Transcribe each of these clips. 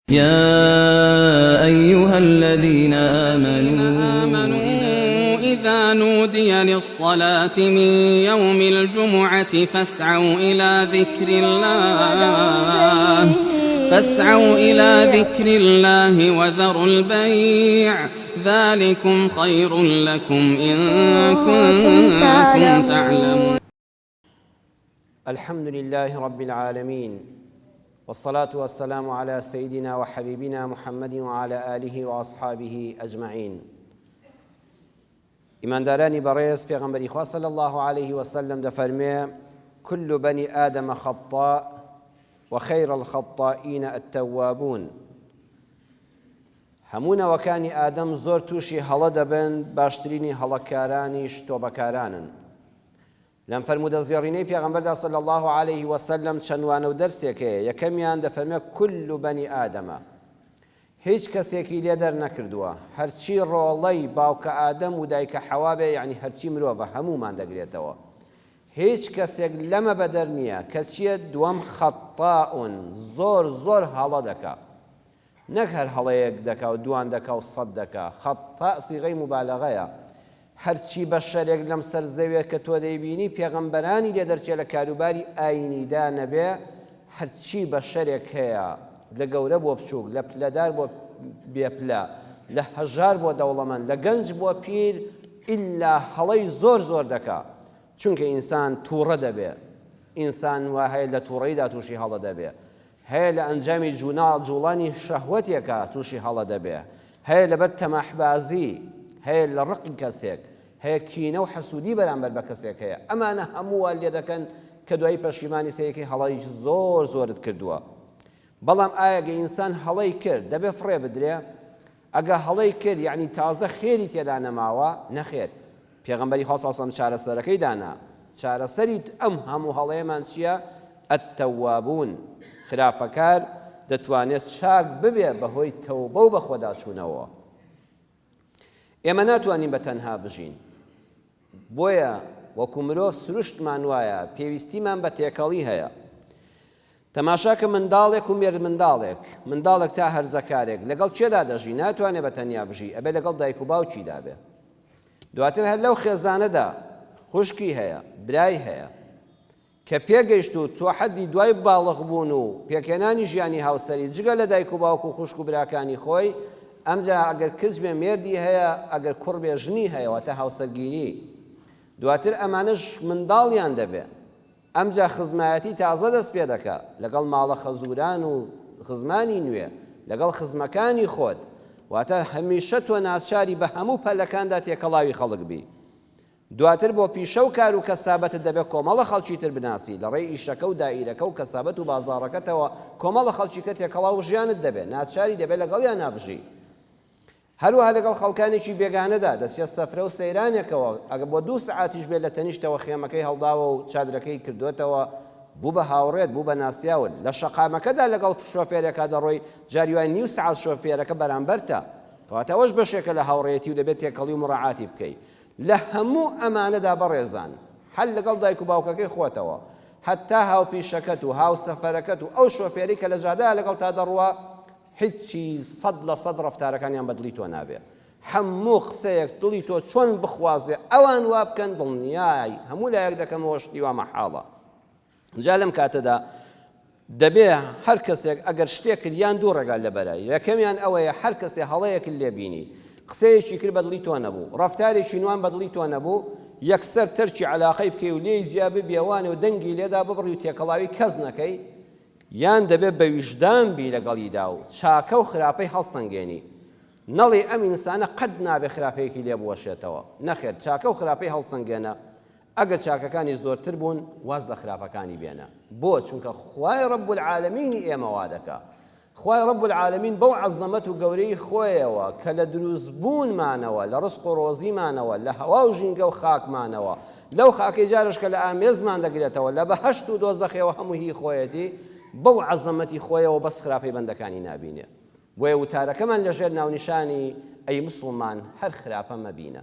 يا أيها الذين آمنوا إذا نودي للصلاة من يوم الجمعة فاسعوا إلى ذكر الله وذروا البيع ذلكم خير لكم إن كنتم تعلمون. الحمد لله رب العالمين، والصلاة والسلام على سيدنا وحبيبنا محمد وعلى آله وأصحابه أجمعين. ئیماندارانی بەڕێز، پێغەمبەری خوا صلی الله عليه وسلم دەفەرمێ: كل بني آدم خطاء وخير الخطائين التوابون. هەموو نەوەکانی ئادەم زۆر تووشی هەڵە دەبن، باشترینی هەڵەکارانیش تۆبەکارانن. لەم فەرموودە زێڕینەی پێغەمبەردا صلی الله عليه وسلم چەندوانە و دەرسێک هەیە. یەکەمیان دەفەرمێ كل بني آدم، هیچ کەسێکی لێ دەرنەکردووە، هەرچی ڕۆڵەی باوکە ئادەم و دایکە حەوا بێ، یعنی هەرچی مرۆڤە هەمومان دەگرێتەوە. هیچ کەسێک لەمە بەدەر نییە کە چیە دووەم خەتاون، زۆر هەڵە دەکا، نەک هەر هەڵەیەک دەکا و دوان دەکا و سەد دەکا. خەتا سیغەی مبالەغەیە. هەرچی بە شەرێک لەم سەر زەوێت کە تۆ دەیبینی پێغەمبەرانی لێ دەرچێت لە کاروباری ئاینیدا نەبێ، هەرچی بە شەرێک هەیە، لە گەورە بۆ بچووک، لە پلەدار بۆ بێپلە، لە هەژار بۆ دەوڵەمەند، لە گەنج بۆ پیر، ئیلا هەڵەی زۆر دەکا. چونکە ئینسان تووڕە دەبێ، ئینسان وا هەیە لە تووڕەیدا تووشی هەڵە دەبێ، هەیە لە ئەنجامی جوڵانی شەهوەتێکە تووشی هەڵە دەبێ، هەیە لەبەر تەماحبازی، هەیە لە ڕقی کەسێک، هەیە کینە و حەسوودی بەرامبەر بە کەسێک هەیە. ئەمانە هەمووە لێ دەکەن کە دوای پەشیمانی سەیەکی هەڵەی زۆرت کردووە. بەڵام ئایا ئینسان هەڵەی کرد دەبێ فڕێ بدرێ؟ ئەگە هەڵەی کرد یعنی تازە خێری تێدا نەماوە، نەخێر. پێغەمبەری خوا صلی الله علیه و سلم چارەسەرەکەی دانا. چارەسەری ئەم هەموو هەڵەیەمان چییە؟ ئەتەوابون. خراپەکار دەتوانێت چاک ببێ بەهۆی تەوبە و بە خۆداچوونەوە. ئێمە ناتوانین بە تەنها بژین، بۆیە وەکو مرۆڤ سروشتمان وایە، پێویستیمان بە تێکەڵی هەیە. تەماشاکە منداڵێک و مێرد منداڵێک تا هەرزەکارێک لەگەڵ چێدا دەژی، ناتوانێت بە تەنیا بژی، ئەبێ لەگەڵ دایک و باوکیدا بێ. دواتر هەر لەو خێزانەدا خوشکی هەیە، برای هەیە کە پێگەیشت و تۆ حەدی دوای باڵغ بوون و پێکێنانی ژیانی هاوسەری جگە لە دایک و باوک و خوشک و براکانی خۆی، ئەمجا ئەگەر کچ بێ مێردی هەیە، ئەگەر کوڕ بێ ژنی هەیە، واتە هاوسەرگیری. دواتر ئەمانەش منداڵیان دەبێ، ئەمجا خزمایەتی تازە دەست پێ دەکا لەگەڵ ماڵە خەزوران و خزمانی نوێ، لەگەڵ خزمەکانی خۆت. واتە هەمیشە تۆ ناچاری بە هەموو پەلەکاندا تێکەڵاوی خەڵک بی. دواتر بۆ پیشە و کار و کەسابەتت دەبێت کۆمەڵە خەڵکی تر بناسی، لە ڕێی ئیشەکە و دائیرەکە و کەسابەت و بازاڕەکەتەوە کۆمەڵە خەڵکی کە تێکەڵاو ژیانت دەبێت، ناچاری دەبێت لەگەڵیان نابژی. هەروەها لەگەڵ خەڵکانێکی بێگانەدا دەستیە سەفرە و سەیرانێکەوە، ئەگە بۆ 2 سەعاتیش بێت لە تەنیشتەوە خێمەکەی هەڵداوە و چادرەکەی کردوێتەوە، بوو بە هاوڕێت، بوو بە ناسیاون. لە شەقامەکەدا لەگەڵ شۆفێرێکا دەڕۆی، جاریوان نیو سەعات شۆفێرەکە بەرامبەرتە، کەواتە ئەوەش بەشێکە لە هاوڕێتی و دەبێت تێکەڵی و مڕاعاتی بکەیت. لە هەموو ئەمانەدا بەڕێزان، هەل لەگەڵ دایک و باوکەکەی خۆتەوە، هەتا هاوپیشەکەت و هاوسەفەرەکەت و ئەو شۆفێری کە لە جادەیە لەگەڵ تا دەڕوە، هیچی 100% ڕەفتارەکانیان بەدڵی تۆ نابێ. هەموو قسەیەک دڵی تۆ چۆن بخوازێ ئەوان وا بکەن دڵنیای هەموو لایەک دەکەمەوە شتی وا مەحاڵە. جا لەم کاتەدا دەبێ هەر کەسێک ئەگەر شتێک کرد یان دوو ڕێگا لەبەرە. یەکەمیان ئەوەیە هەر کەسێ هەڵەیەک لێ بینی، قسەیەکی کرد بەدڵی تۆ نەبوو، ڕەفتارێکی نوان بەدڵی تۆ نەبوو، یەکسەر تەرکی عەلاقەی بکەی و لێی جیا ببێوانێ و دەنگی لێدا ببڕی و تێکەڵاوی کەس نەکەی، یان دەبێت بە ویژدان بی لەگەڵیدا و چاکە و خراپەی هەڵسەنگێنی. نەڵێ ئەم ئینسانە قەت نابێ خراپەیەکی لێ بوەشێتەوە، نەخێر، چاکە و خراپەی هەڵسەنگێنە. ئەگەر چاکەکانی زۆرتر بوون، واز لە خراپەکانی بێنە. بۆ چونکە خوای ڕەب العالەمینی ئێمە وا دەکا. خوای ڕەب العالەمین بەو عەزەمەت و گەورەی خۆیەوە کە لە دروستبوونمانەوە، لە ڕزق و ڕۆزیمانەوە، لە هەوا و ژینگە و خاکمانەوە، لەو خاکەی جارش کە لە ئامێزمان دەگرێتەوە، لە بەهەشت و دۆزەخەوە هەموو هی خۆیەتی، بەو عەزەمەتی خۆیەوە بەس خراپەی بەندەکانی نابینێ. وێ وتارەکەمان لەژێر ناونیشانی ئەی مسڵمان هەر خراپە مەبینە،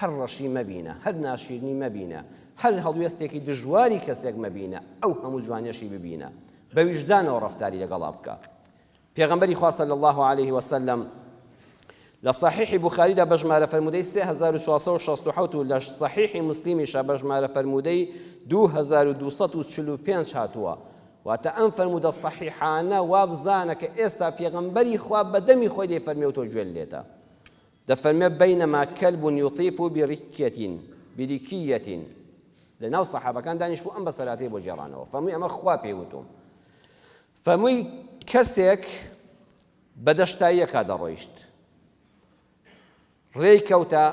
هەر ڕەشی مەبینە، هەر ناشیرنی مەبینە، هەر هەڵوێستێکی دژواری کەسێک مەبینە، ئەو هەموو جوانیەشی ببینە، بە ویژدانەوە ڕەفتاری لەگەڵا بکە. پێغەمبەری خوا صلی الله عليه وسلم لە صحیحی بوخاریدا بە ژمارە فەرموودەی 3467 و لە صحیحی مسلیمیشە بە ژمارە فەرموودەی 2245 هاتووە. واتە ئەم فەرموودە صحیحانە وا بزانە کە ئێستا پێغەمبەری خوا بە دەمی خۆی دەیفەرمێ و تۆ گوێ لێتە. دەفەرمێ بەینەما کەلب یوطیف بریکیەتین لەناو سەحابەکان دانیشتبوو ئەم بەسەراتەی بۆ جێڕانەوە. فەرمووی ئەمە خوا پێیوتوم. فەرمووی کەسێک بە دەشتاییەکە دەڕۆیشت، ڕێی کەوتە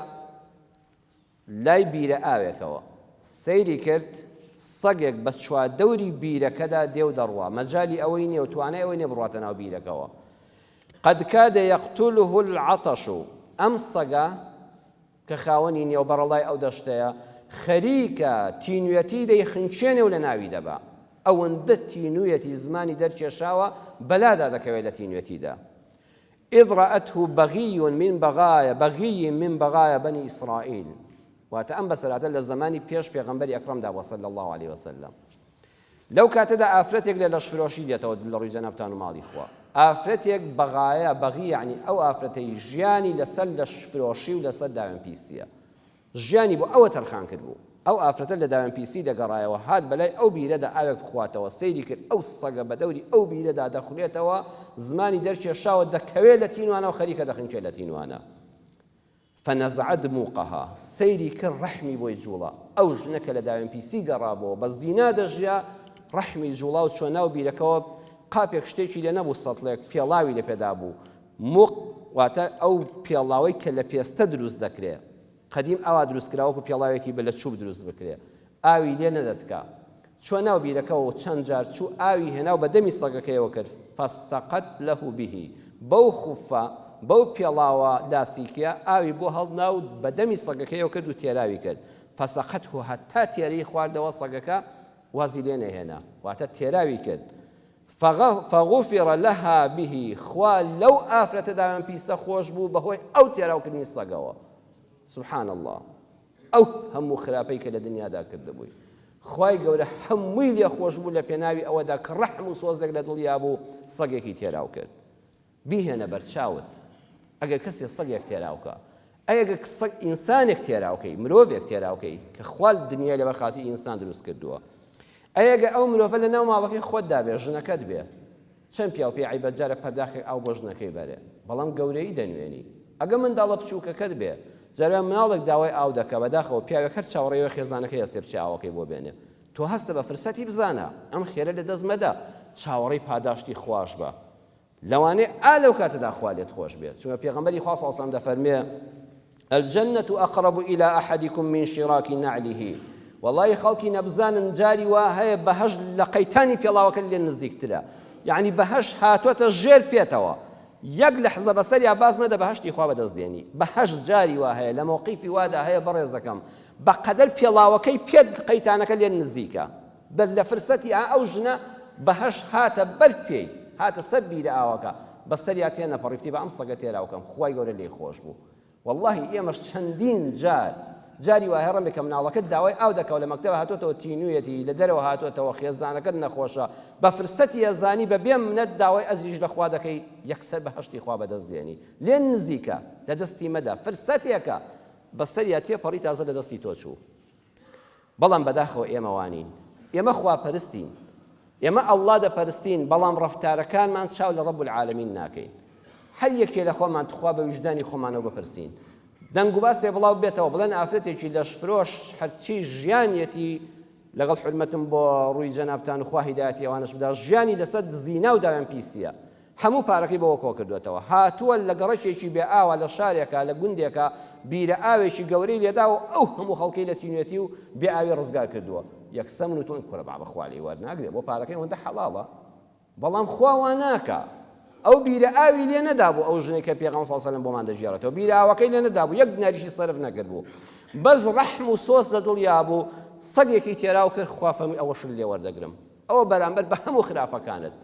لای بیرە ئاوێکەوە، سەیری کرد، سەگێک بە چوادەوری بیرەکەدا دێو دەڕوا، مەجالی ئەوەی نییە و توانای ئەوەی نییە بڕاتە ناو بیرەکەەوە. قەد کادە یەقتوله العەطەش، ئەم سەگە کە خاوەنی نییە و بەڕەڵای ئەو دەشتەیە خەریکە تینوێتی دەیخنچێنێ و لە ناوی دەبا. ئەوەندە تینوێتی زمانی دەرکێشاوە بەلادا دەکەوێت لە تینوێتیدا. إذ رأته بغي من بغايا بني إسرائيل. واتە ئەم بەسەراتە لە زمانی پێش پێغەمبەری ئەکرەمدا صلی الله عليه وسلم. لەو کاتەدا ئافرەتێک لە لەشفرۆشی دێتەوە لە ڕووی جەنابتان و ماڵی خوا. ئافرەتێک بەغایە، بەغی یعنی ئەو ئافرەتەی ژیانی لەسەر لەشفرۆشی و لەسەر داوێنپیسیە. ژیانی بۆ ئەوە تەرخان کرد بوو. ئەو ئافرەتە لە داوێنپیسی دەگەڕایەوە، هات بەلای ئەو بیرەدا ئاوێک بخواتەوە، سەیری کرد ئەو سەگە بە دەوری ئەو بیرەدا دەخولێتەوە، زمانی دەرکێشاوە دەکەوێت لە تینوانە و خەریکە دەخنچێت لە تینوانە. فنەزعە دموقەها، سەیری کرد ڕەحمی بۆی جوڵە. ئەو ژنەکە لە داوێنپیسی گەڕابەوە، بە زینا دەژیا، ڕەحمی جوڵا و چۆ ناو بیرەکەەوە قاپێک شتێکی لێ نەبوو، سەتڵێک پێڵاوی لە پێدا بوو. موق واتە ئەو پێڵاوەی کە لە پێستە دروست دەکرێت. قدیم ئاوا دروستکراوەکو پێڵاوێکی بە لە چوب دروست بکرێ، ئاوی لێ نەدەتکا، چۆ ناو بیرەکەەوە چەند جار چوو ئاوی هێنا و بە دەمی سەگەکەیەوە کرد. فاستەقەت لەه بهی، بەو خوفە بەو پێڵاوە لاسیکە ئاوی بۆ هەڵنا و بە دەمی سەگەکەیەوە کرد و تێراوی کرد. فسەقەته هەتا تێرەی خواردەوە سەگەکە وازی لێ نەهێنا، واتە تێراوی کرد. فغفر لها به، خوا لەو ئافرەتە داوێنپیسە خۆش بوو بەهۆی ئەو تێراوکردنی سەگەوە. سبحان الله، ئەو هەموو خراپەی کە لە دنیادا کردبووی خوای گەورە هەمووی لێ خۆش بوو لە پێناوی ئەوەدا کە ڕەحم و سۆزێک لە دڵیا بوو سەگێکی تێراو کرد. بیهێنە بەرچاوت ئەگەر کەسێ سەگێک تێراوکە، ئەگەر ئینسانێک تێراوکەی، مرۆڤێک تێراوکەی کە خوا دنیا لەبەر خاتی ئینسان دروست کردووە، ئەگەر ئەو مرۆڤە لە ناو ماڵەکەی خۆتدا بێ، ژنەکەت بێ، چەند پیا و پێی بەجارە پەرداخی ئاو بۆ ژنەکەی بەرێ، بەڵام گەورەی دەنوێنی. ئەگە منداڵە بچووکەکەت بێ، جارێ مناڵێک داوای ئاو دەکە بەداخەوە پیاوێک هەر چاوەڕێوە خێزانەکەی هەستێ بچێ ئاوەکەی بۆ بێنێ، تۆ هەستە بە فرسەتی بزانە ئەم خێرە لە دەست مەدە، چاوەڕێی پاداشتی خوش بە، لەوانەیە لەو کاتەدا خوا لێت خۆش بێت. چونکە پێغەمبەری خوا صلی الله علیه و سلم دەفەرمێ الجنة أقرب إلى أحدكم من شراك نعله. والله خەڵکی نەبزانن جاری وا هەیە بەهەشت لە قەیتانی پێڵاوەکە لێ نزیکترە، یعنی بەهەشت هاتووەتە ژێر پێتەوە، یەک لەحزە بەسەر یا باز مەدە بەهەشتی خوا بەدەستدێنی. بەهەشت جاری وا هەیە، لە مۆقیفی وادا هەیە بەڕێزەکەم، بەقەدەر پێڵاوەکەی پێت قەیتانەکە لێ نزیکە، بەس لە فرسەتی ئەو ژنە بەهەشت هاتە بەر پێی، هاتە سەر بیرە ئاوەکە، بەسەریا تێ نەپەڕیکتی بە ئەم سەگە تێراوکەم، خوای گەورە لێی خۆش بوو. واللهی ئێمەش چەندین جاری وایە ڕەمێ کە مناڵەکەت داوای ئاو دەکەوت لە مەکتەبە هاتوۆتەوە تینوویەتی، لە دەرەوە هاتوۆتەوە خێزانەکەت نەخۆشە، بە فرسەتی ئەزانی بە بێ منەت داوای ئەزریش لە خوا دەکەی، یەکسەر بەهەشتی خوا بەدەستدێنی، لێ نزیکە لە دەستی مەدا، فرسەتێکە بەسەریا تێپەڕی تازە لە دەستی تۆ چوو. بەڵام بەداخەوە ئێمە وانین، ئێمە خواپەرستین، ئێمە ئەڵڵا دەپەرستین، بەڵام ڕەفتارەکانمان چاو لە ڕەب العالەمین ناکەین. هەر یەکێ لە خۆمان تخوا بە وجدانی خۆمانەوە بپرسین. دەنگ و باسێ بڵاو بێتەوە بڵێن ئافرەتێکی لەشفرۆش هەرچی ژیانیەتی لەگەڵ حرمەتم بۆ ڕووی جەنابتان و خوا هیدایەتی ئەوانش بدا، ژیانی لەسەر زینا و داوێنپیسیە، هەموو پارەکەی بەوە کۆ کردوێتەوە، هاتووە لە گەڕەکێکی بێ ئاوە لە شارێکە لە گوندێکە بیرە ئاوێکی گەورەی لێدا و ئەو هەموو خەڵکەی لە تینوێتی و بێ ئاوی ڕزگار کردووە. یەکسەر من و تۆ کوڕە با بەخوالی وەرناگرێ بۆ پارەکەی ئەوەندە حەڵاڵە، بەڵام خوا وا ناکە. ئەو بیرە ئاوی لێ نەدابوو، ئەو ژنەی کە پێغەمبەر صلی الله علیه و سلم بۆمان دەژێڕێتەوە، بیرە ئاوەکەی لێ نەدابوو، یەک دیناریشی سەرف نەکرد بوو، بەس ڕەحم و سۆس لە دڵیا بوو، سەگێکی تێراو کرد، خوا فەرمووی ئەوەش لێ وەردەگرم. ئەوە بەرامبەر بە هەموو خراپەکانت.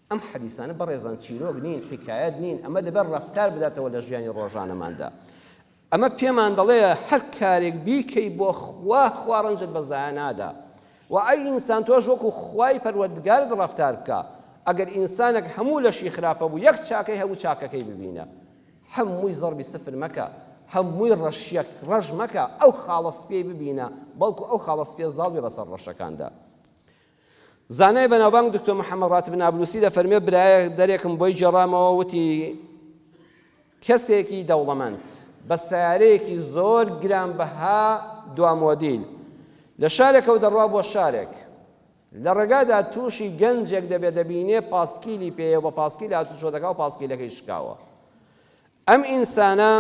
ئەم حەدیسانە بەڕێزان چیرۆک نین، حکایەت نین، ئەمە دەبێت ڕەفتار بداتەوە لە ژیانی ڕۆژانەماندا. ئەمە پێمان دەڵێ هەر کارێک بیکەی بۆ خوا ڕەنجت بە زایە نادا، و ئەی ئینسان تۆش وەکو خوای پەروەردگارت ڕەفتار بکە. ئەگەر ئینسانێک هەموو لەشی خراپە بوو یەک چاکەی هەموو چاکەکەی ببینە هەمووی زەربی سفر مەکە هەمووی ڕەشیەک ڕەش مەکە ئەو خاڵەسپێی ببینە بەڵکو ئەو خاڵەسپێ زاڵ بێ بەسەر ڕەشەکاندا زانای بەناوبانگ دکتۆر محەممەد ڕاتب نابلوسی دەفەرمێ برایە دەرێکم بۆی جێڕامەوە وتی کەسێکی دەوڵەمەند بە سیارەیەکی زۆر گرانبەها دوامۆدیل لە شارێکەوە دەڕوا بۆ شارێک لە ڕێگادا تووشی گەنجێک دەبێ پاسکیلی پێیە بە پاسکیل هاتوچۆ دەکا و پاسکیلەکەی شکاوە ئەم ئینسانە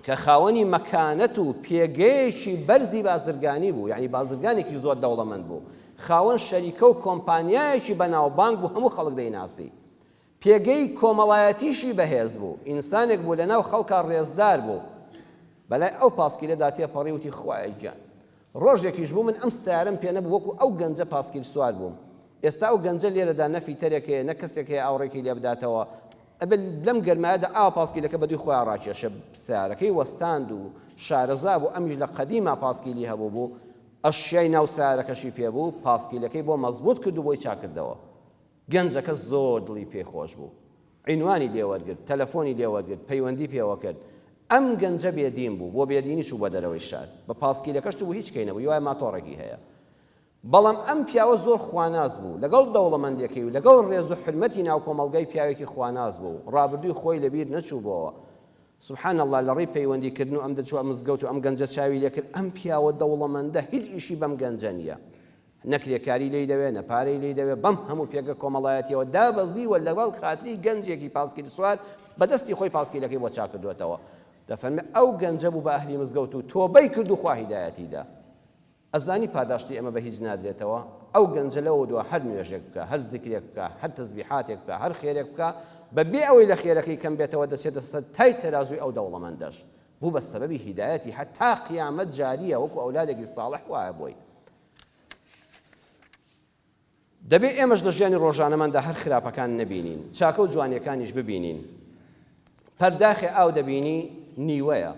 کە خاوەنی مەکانەت و پێگەیەکی بەرزی بازرگانی بوو یعنی بازرگانێکی زۆر دەوڵەمەند بوو خاوەن شەریکە و کۆمپانیایەکی بەناوبانگ بوو هەموو خەڵک دەیناسی پێگەی کۆمەڵایەتیشی بەهێز بوو ئینسانێک بوو لەناو خەڵکا ڕێزدار بوو بەلای ئەو پاسکیلەدا تێپەڕی وتی خوایە گیان ڕۆژێکیش بوو من ئەم سیارەم پێ نەبوو وەکو ئەو گەنجە پاسکیل سوار بووم ئێستا ئەو گەنجە لێرەدا نەفی تەرێکەیە نە کەسێکەیە ئاوڕێکی لێ بداتەوە لەم گەرمایەدا ئاوا پاسکیلەکە بەدوی خۆیان ڕاکێشە سیارەکەی وەستاند و شارەزا بوو ئەمیش لە قەدیما پاسکیلی هەبوو بوو ئەشیای ناو سیارەکەشی پێبوو پاسکیلەکەی بۆ مەزبوط کرد و بۆی چاکردەوە گەنجەکە زۆر دڵی پێخۆش بوو عینوانی لێوەرگرت تەلەفۆنی لێوەرگرت پەیوەندی پێوە کرد ئەم گەنجە بێدین بوو بۆ بێدینی چوو بە دەرەوەی شار بە پاسکیلەکەش بوو هیچ کەی نەبوو یوای ماتۆڕێکی هەیە بەڵام ئەم پیاوە زۆر خواناز بوو لەگەڵ دەوڵەمەندێکی و لەگەڵ ڕێز و حرمەتی ناو کۆمەڵگەی پیاوێکی خواناز بوو ڕابردووی خۆی لەبیر نەچوو بۆەوە سبحان الله لە ڕێی پەیوەندیکردن و ئەم دەچوە مزگەوت و ئەم گەنجە چاوی لێکرد ئەم پیاوە دەوڵەمەندە هیچ ئیشی بەم گەنجە نییە نەکرێکاری لێی دەوێ نەپارەی لێی دەوێ بەم هەموو پێگە کۆمەڵایەتیەوە دابەزیوە لەگەڵ خاتری گەنجێکی پاسکیل سوار بەدەستی خۆی پاسکیلەکەی بۆ چاکردوێتەوە دەفەرمێ ئەو گەنجە بوو بە ئەهلی مزگەوت و تۆبەی کرد و خوا هیدایەتیدا ئەزانی پاداشتی ئەمە بە هیچ نادرێتەوە ئەو گەنجە لەوە دووە هەر نوێژێک بکە هەر زیکرێک بکە هەر تەسبیحاتێک بکە هەر خێرێک بکە بەبێ ئەوەی لە خێرەکەی کەم بێتەوە دەچێتە سەر تای تەرازوی ئەو دەوڵەمەندەش بوو بە سەبەبی هیدایەتی هەتا قیامەت جاریە وەکو ئەولادێکی ساڵح وایە بۆی دەبێ ئێمەش لە ژیانی ڕۆژانەماندا هەر خراپەکان نەبینین چاکە و جوانیەکانیش ببینین پەرداخی ئاو دەبینی نیوەیە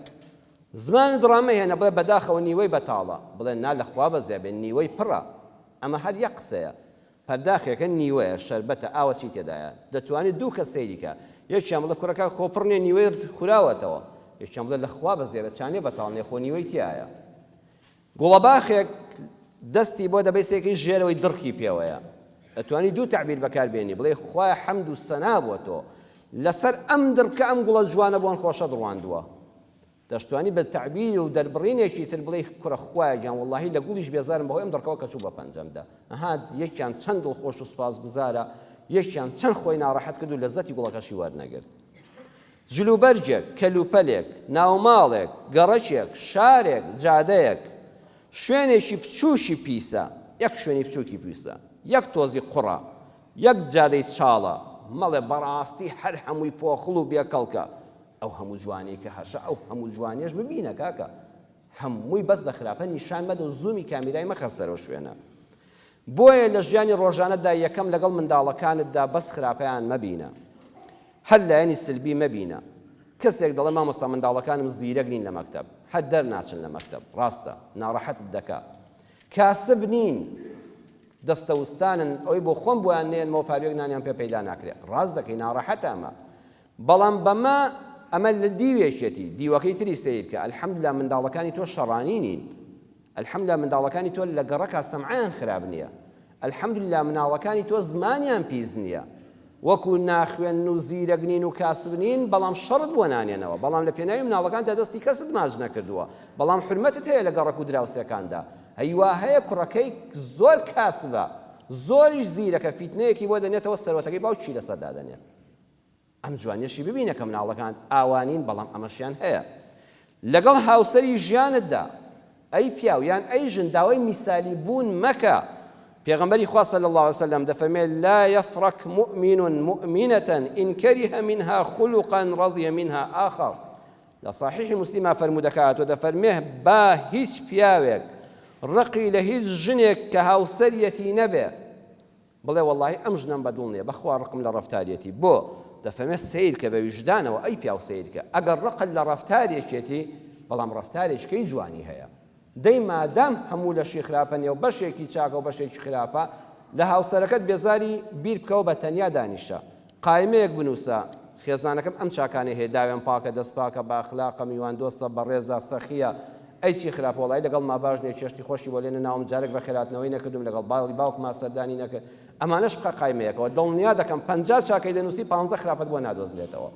زمان دڕامە هێنە بڵێ بەداخەوە نیوەی بەتاڵە بڵێ نا لەخوا بەزێ بێ نیوەی پڕە ئەمە هەر یەک قسەیە پەرداخێکە نیوەیە شەربەتە ئاوە چی تێدایە دەتوانێت دوو کەس سەیریکە یەکیان بڵێ کوڕەکە خۆپڕنێ نیوەی خوراوەتەوە یەکیان بڵێ لەخوا بەزێ بە چانێ بەتاڵنێ خۆ نیوەی تایە گوڵەباخێک دەستی بۆ دەبێت سێکی ژێرەوەی دڕکی پێوەیە ئەتوانی دوو تعبیر بەکاربێنی بڵێ خوایە حەمد و سەنا بۆ تۆ لەسەر ئەم دڕکە ئەم گوڵە جوانە بۆن خۆشە دڕواندووە دەشتوانی بە تعبیر و دەربڕینێکی تر بڵێ کوڕە خوایە گیان وەڵڵاهی لە گوڵیش بێزارم بەهۆی ئەم دڕکەوە کە چوو بە پەنجەمدا ئەها یەکیان چەند دڵخۆش و سوپاسگوزارە یەکیان چەند خۆی ناڕەحەت کرد و لەزەتی گوڵەکەشی وەرنەگرت جلوبەرجێک کەلوپەلێک ناوماڵێک گەڕەکێک شارێک جادەیەک شوێنێکی بچووشی پیسە یەک شوێنی بچووکی پیسە یەک تۆزی قوڕە یەک جادەی چاڵە مەڵێ بەڕاستی هەر هەمووی پۆخڵ و بێکەڵکە ئەو هەموو جوانەی کە هەشە ئەو هەموو جوانیش ببینە کاکە هەمووی بەس بە خراپە نیشان مەدە و زوومی کامیرای مەخە سەرەوە شوێنە بۆیە لە ژیانی ڕۆژانەدا یەکەم لەگەڵ منداڵەکانتدا بەس خراپەیان مەبینە هەر لایەنی سلبی مەبینە کەسێک دەڵێ مامۆستا منداڵەکانم زیرەک نین لە مەکتەب هەر دەرناچن لە مەکتەب ڕاستە ناڕەحەتت دەکا کاسب نین دەستەوستانن ئەوەی بۆ خۆم بۆیان نێنمەوە پاروێک نانیان پێ پەیدا ناکرێت ڕاست دەکەی ناڕەحەتە ئەمە بەڵام بەمە ئەمە لە دیوێشێتی دیوەکەی تری سیر کە ئەلحەمدوللا منداڵەکانی تۆ شەڕانی نین ئەلحەمدوللا منداڵەکانی تۆ لە گەڕەکە سەمعیان خراب نییە ئەلحەمدوللا مناڵەکانی تۆ زمانیان پیس نییە وەکو ناخوێن و زیرەک نین و کاسب نین بەڵام شەڕت بۆ نانێنەوە بەڵام لە پێناوی مناڵەکاندا دەستی کەست ماچ نەکردووە بەڵام حرمەتت هەیە لە گەڕەک و دراوسەکاندا هەیوا هەیە کوڕەکەی زۆر کاسبە زۆریش زیرەکە فیتنەیەکی بۆ دەنێتەوە سەرۆتەکەی باوکی لەسەر دادەنێت ئەم جوانیەشی ببینە کە مناڵەکان ئاوانین بەڵام ئەمەشیان هەیە لەگەڵ هاوسەری ژیانتدا ئەی پیاویان ئەی ژن داوای میسالی بوون مەکە پێغەمبەری خوا صلی الله علیه وسلم دەفەرمێت لا يفرق مؤمن مؤمنة إن كره منها خلقا رضي منها آخر لە صحیح مسلمە فەرموو دەکات و دەفەرمێ با هیچ پیاوێک ڕقی لە هیچ ژنێک کە هاوسەریەتی نەبێ بڵێ وەڵڵاهی ئەم ژنم بەدڵ نییە بەخوا ڕقم لە ڕەفتاریەتی بۆ دەفەرمێ سیر کە بە وجدانەوە ئەی پیاو سیرکە ئەگەر ڕقت لە ڕەفتارێکێتی بەڵام ڕەفتارێکەکەی جوانی هەیە دەی مادام هەموو لەشی خراپە نیە و بەشێکی چاکە و بەشێکی خراپە لە هاوسەرەکەت بێزاری بیر بکەوە بە تەنیا دانیشە قایمەیەک بنووسە خێزانەکەم ئەم چاکانەی هەیە داوێن پاکە دەست پاکە باخلاقە میوان دۆستە بەڕێزە سەخیە ئەی چی خراپە وڵای لەگەڵ ما باش نێ چێشتی خۆشی بۆ لێنە ناوم جارێک بە خێراتنەوەی نەکردوم لەگەڵ باڵی باوک ماسەردانی نەکرد ئەمانەش بقە قایمەیەکەوە دڵنیا دەکەم 50 چاکەی دەنووسی 15 خراپەت بۆ نادۆزرێتەوە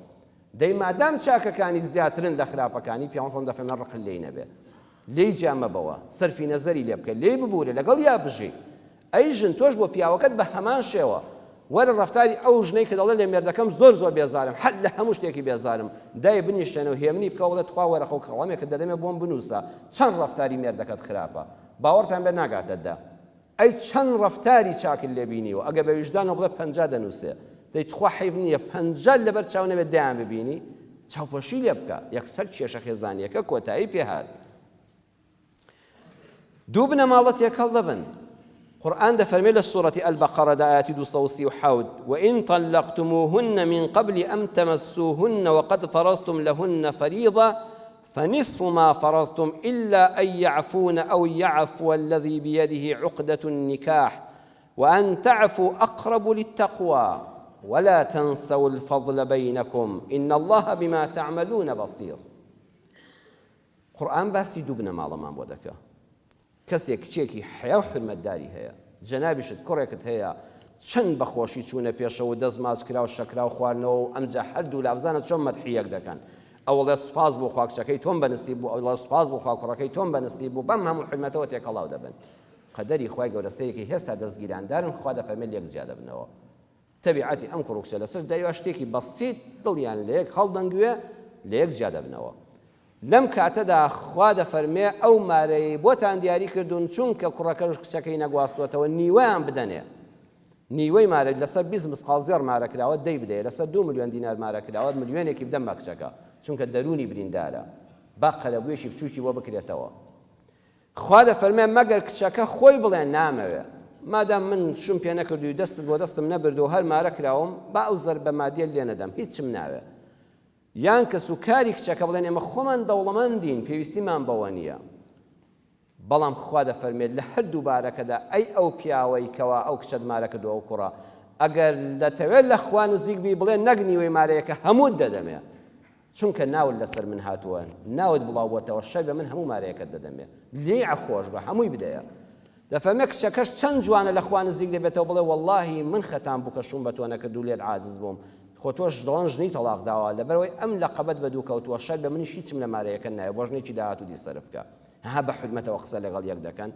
دەی مادام چاکەکانی زیاترن لە خراپەکانی پیاوەڵ دەفەرمێن ڕقل لێی نەبێ لێی جامەبەوە سەرفی نەزەری لێ بکە لێی ببوورە لەگەڵ یا بژی ئەی ژن تۆش بۆ پیاوەکەت بە هەمان شێوە وەرە ڕفتاری ئەو ژنەی کە دەڵێ لە مێردەکەم زۆر بێزارم حەد لە هەموو شتێکی بێزارم دای بنیشتێنەوە هێمنی بکە وڵێت خوا وەرەخە و کەڵەمێکە دەدەمێ بۆم بنووسە چەند ڕفتاری مێردەکەت خراپە باوەڕتان بێ ناگاتەتدا ئەی چەند ڕفتاری چاکت لێ بینیوە ئەگە بە ویژدانەوە بڵێ 50 دەنووسێ دەی تخوا حیف نییە 50 لەبەر چاو نەبێت دایان ببینی چاوپۆشی لێ بکە یەکسەر کێشە خێزانیەکە کۆتایی پێهات دوو بنەماڵە تێکەڵ دەبن قرآن دفرمي للسورة البقرة آيات 237 وإن طلقتموهن من قبل أن تمسوهن وقد فرضتم لهن فريضة فنصف ما فرضتم إلا أن يعفون أو يعفو الذي بيده عقدة النكاح وأن تعفوا أقرب للتقوى ولا تنسوا الفضل بينكم إن الله بما تعملون بصير قرآن باسي دوبنا ماڵە مان بۆ دەکا کەسێک کچێکی حیا و حرمەتداری هەیە جەنابیشت کوڕێکت هەیە چەند بەخۆشی چوونە پێشەوە دەست ماچ کرا و شەکرا و خواردنەوە و ئەمجا هەردوو لابزانە چۆن مەدحیەک دەکەن ئەوڵێ سوپاس بۆ خوا کچەکەی تۆم بەنسیب بوو ئەوڵێ سوپاس بۆ خوا کوڕەکەی تۆم بەنسیب بوو بەم هەموو حرمەتەوە تێکەڵاو دەبن قەدەری خوای گەورە سەیەکی هێستا دەستگیراندارن خوا دەفەرمێ لێک جیا دەبنەوە تەبیعەتی ئەم کوڕ و کچە لەسەر دەیوا شتێکی بەسیط دڵیان لە یەک هەڵدەنگوێ لە یەک جیا دەبنەوە لەم کاتەدا خوا دەفەرمێ ئەو مارەی بۆتان دیاری کردوون چونکە کوڕەکەش کچەکەی نەگواستوەتەوە نیوەیان بدەنێ نیوەی مارە لەسەر 20 مسقال زێڕ مارەکراوە دەی بدەیە لەسەر 2 ملیۆن دینار مارەکراوە ملیۆنێکی بدەم بە کچەکە چونکە دەرونی بریندارە با قەلەبوێشی بچووکی بۆ بکرێتەوە خوا دەفەرمێ مەگەر کچەکە خۆی بڵێن نامەوێ مادام من شوم پێ نەکردووی دەستت بۆ دەستم نەبردو هەر مارەکراوم با ئەو زەربە مادیە لێ نەدەم هیچم ناوێ یان کە سوکاری کچەکە بڵێن ئێمە خۆمان دەوڵەمەندین پێویستیمان بەوە نییە بەڵام خوا دەفەرمێت لە هەردوو بارەکەدا ئەی ئەو پیاوەی کەوا ئەو کچەت مارەکردووە ئەو کوڕە ئەگەر دەتەوێت لە خوا نزیک بی بڵێ نەک نیوەی مارەیەکە هەمووت دەدەمێ چونکە ناوت لەسەر من هاتووە ناوت بڵاو بۆتەوە شەر بە من هەموو مارەیەکەت دەدەمێ لێ خۆش بە هەمووی بدەیە دەفەرمێ کچەکەش چەند جوانە لە خوا نزیک دەبێتەوە بڵێ وەڵڵاهی من خەتام بوو کە شوم بە تۆ نەکردو لێت عاجز بووم خۆ تۆش دڵان ژنی تەلاق داوە لەبەرەوەی ئەم لەقەبەت بە دوو کەوتووە شەر بە منیش هیچم لە مارەیەکە نایە بۆ ژنێکی داهات و دیسەرف بکە ها بە حرمەتەوە قسە لەگەڵ یەک دەکەن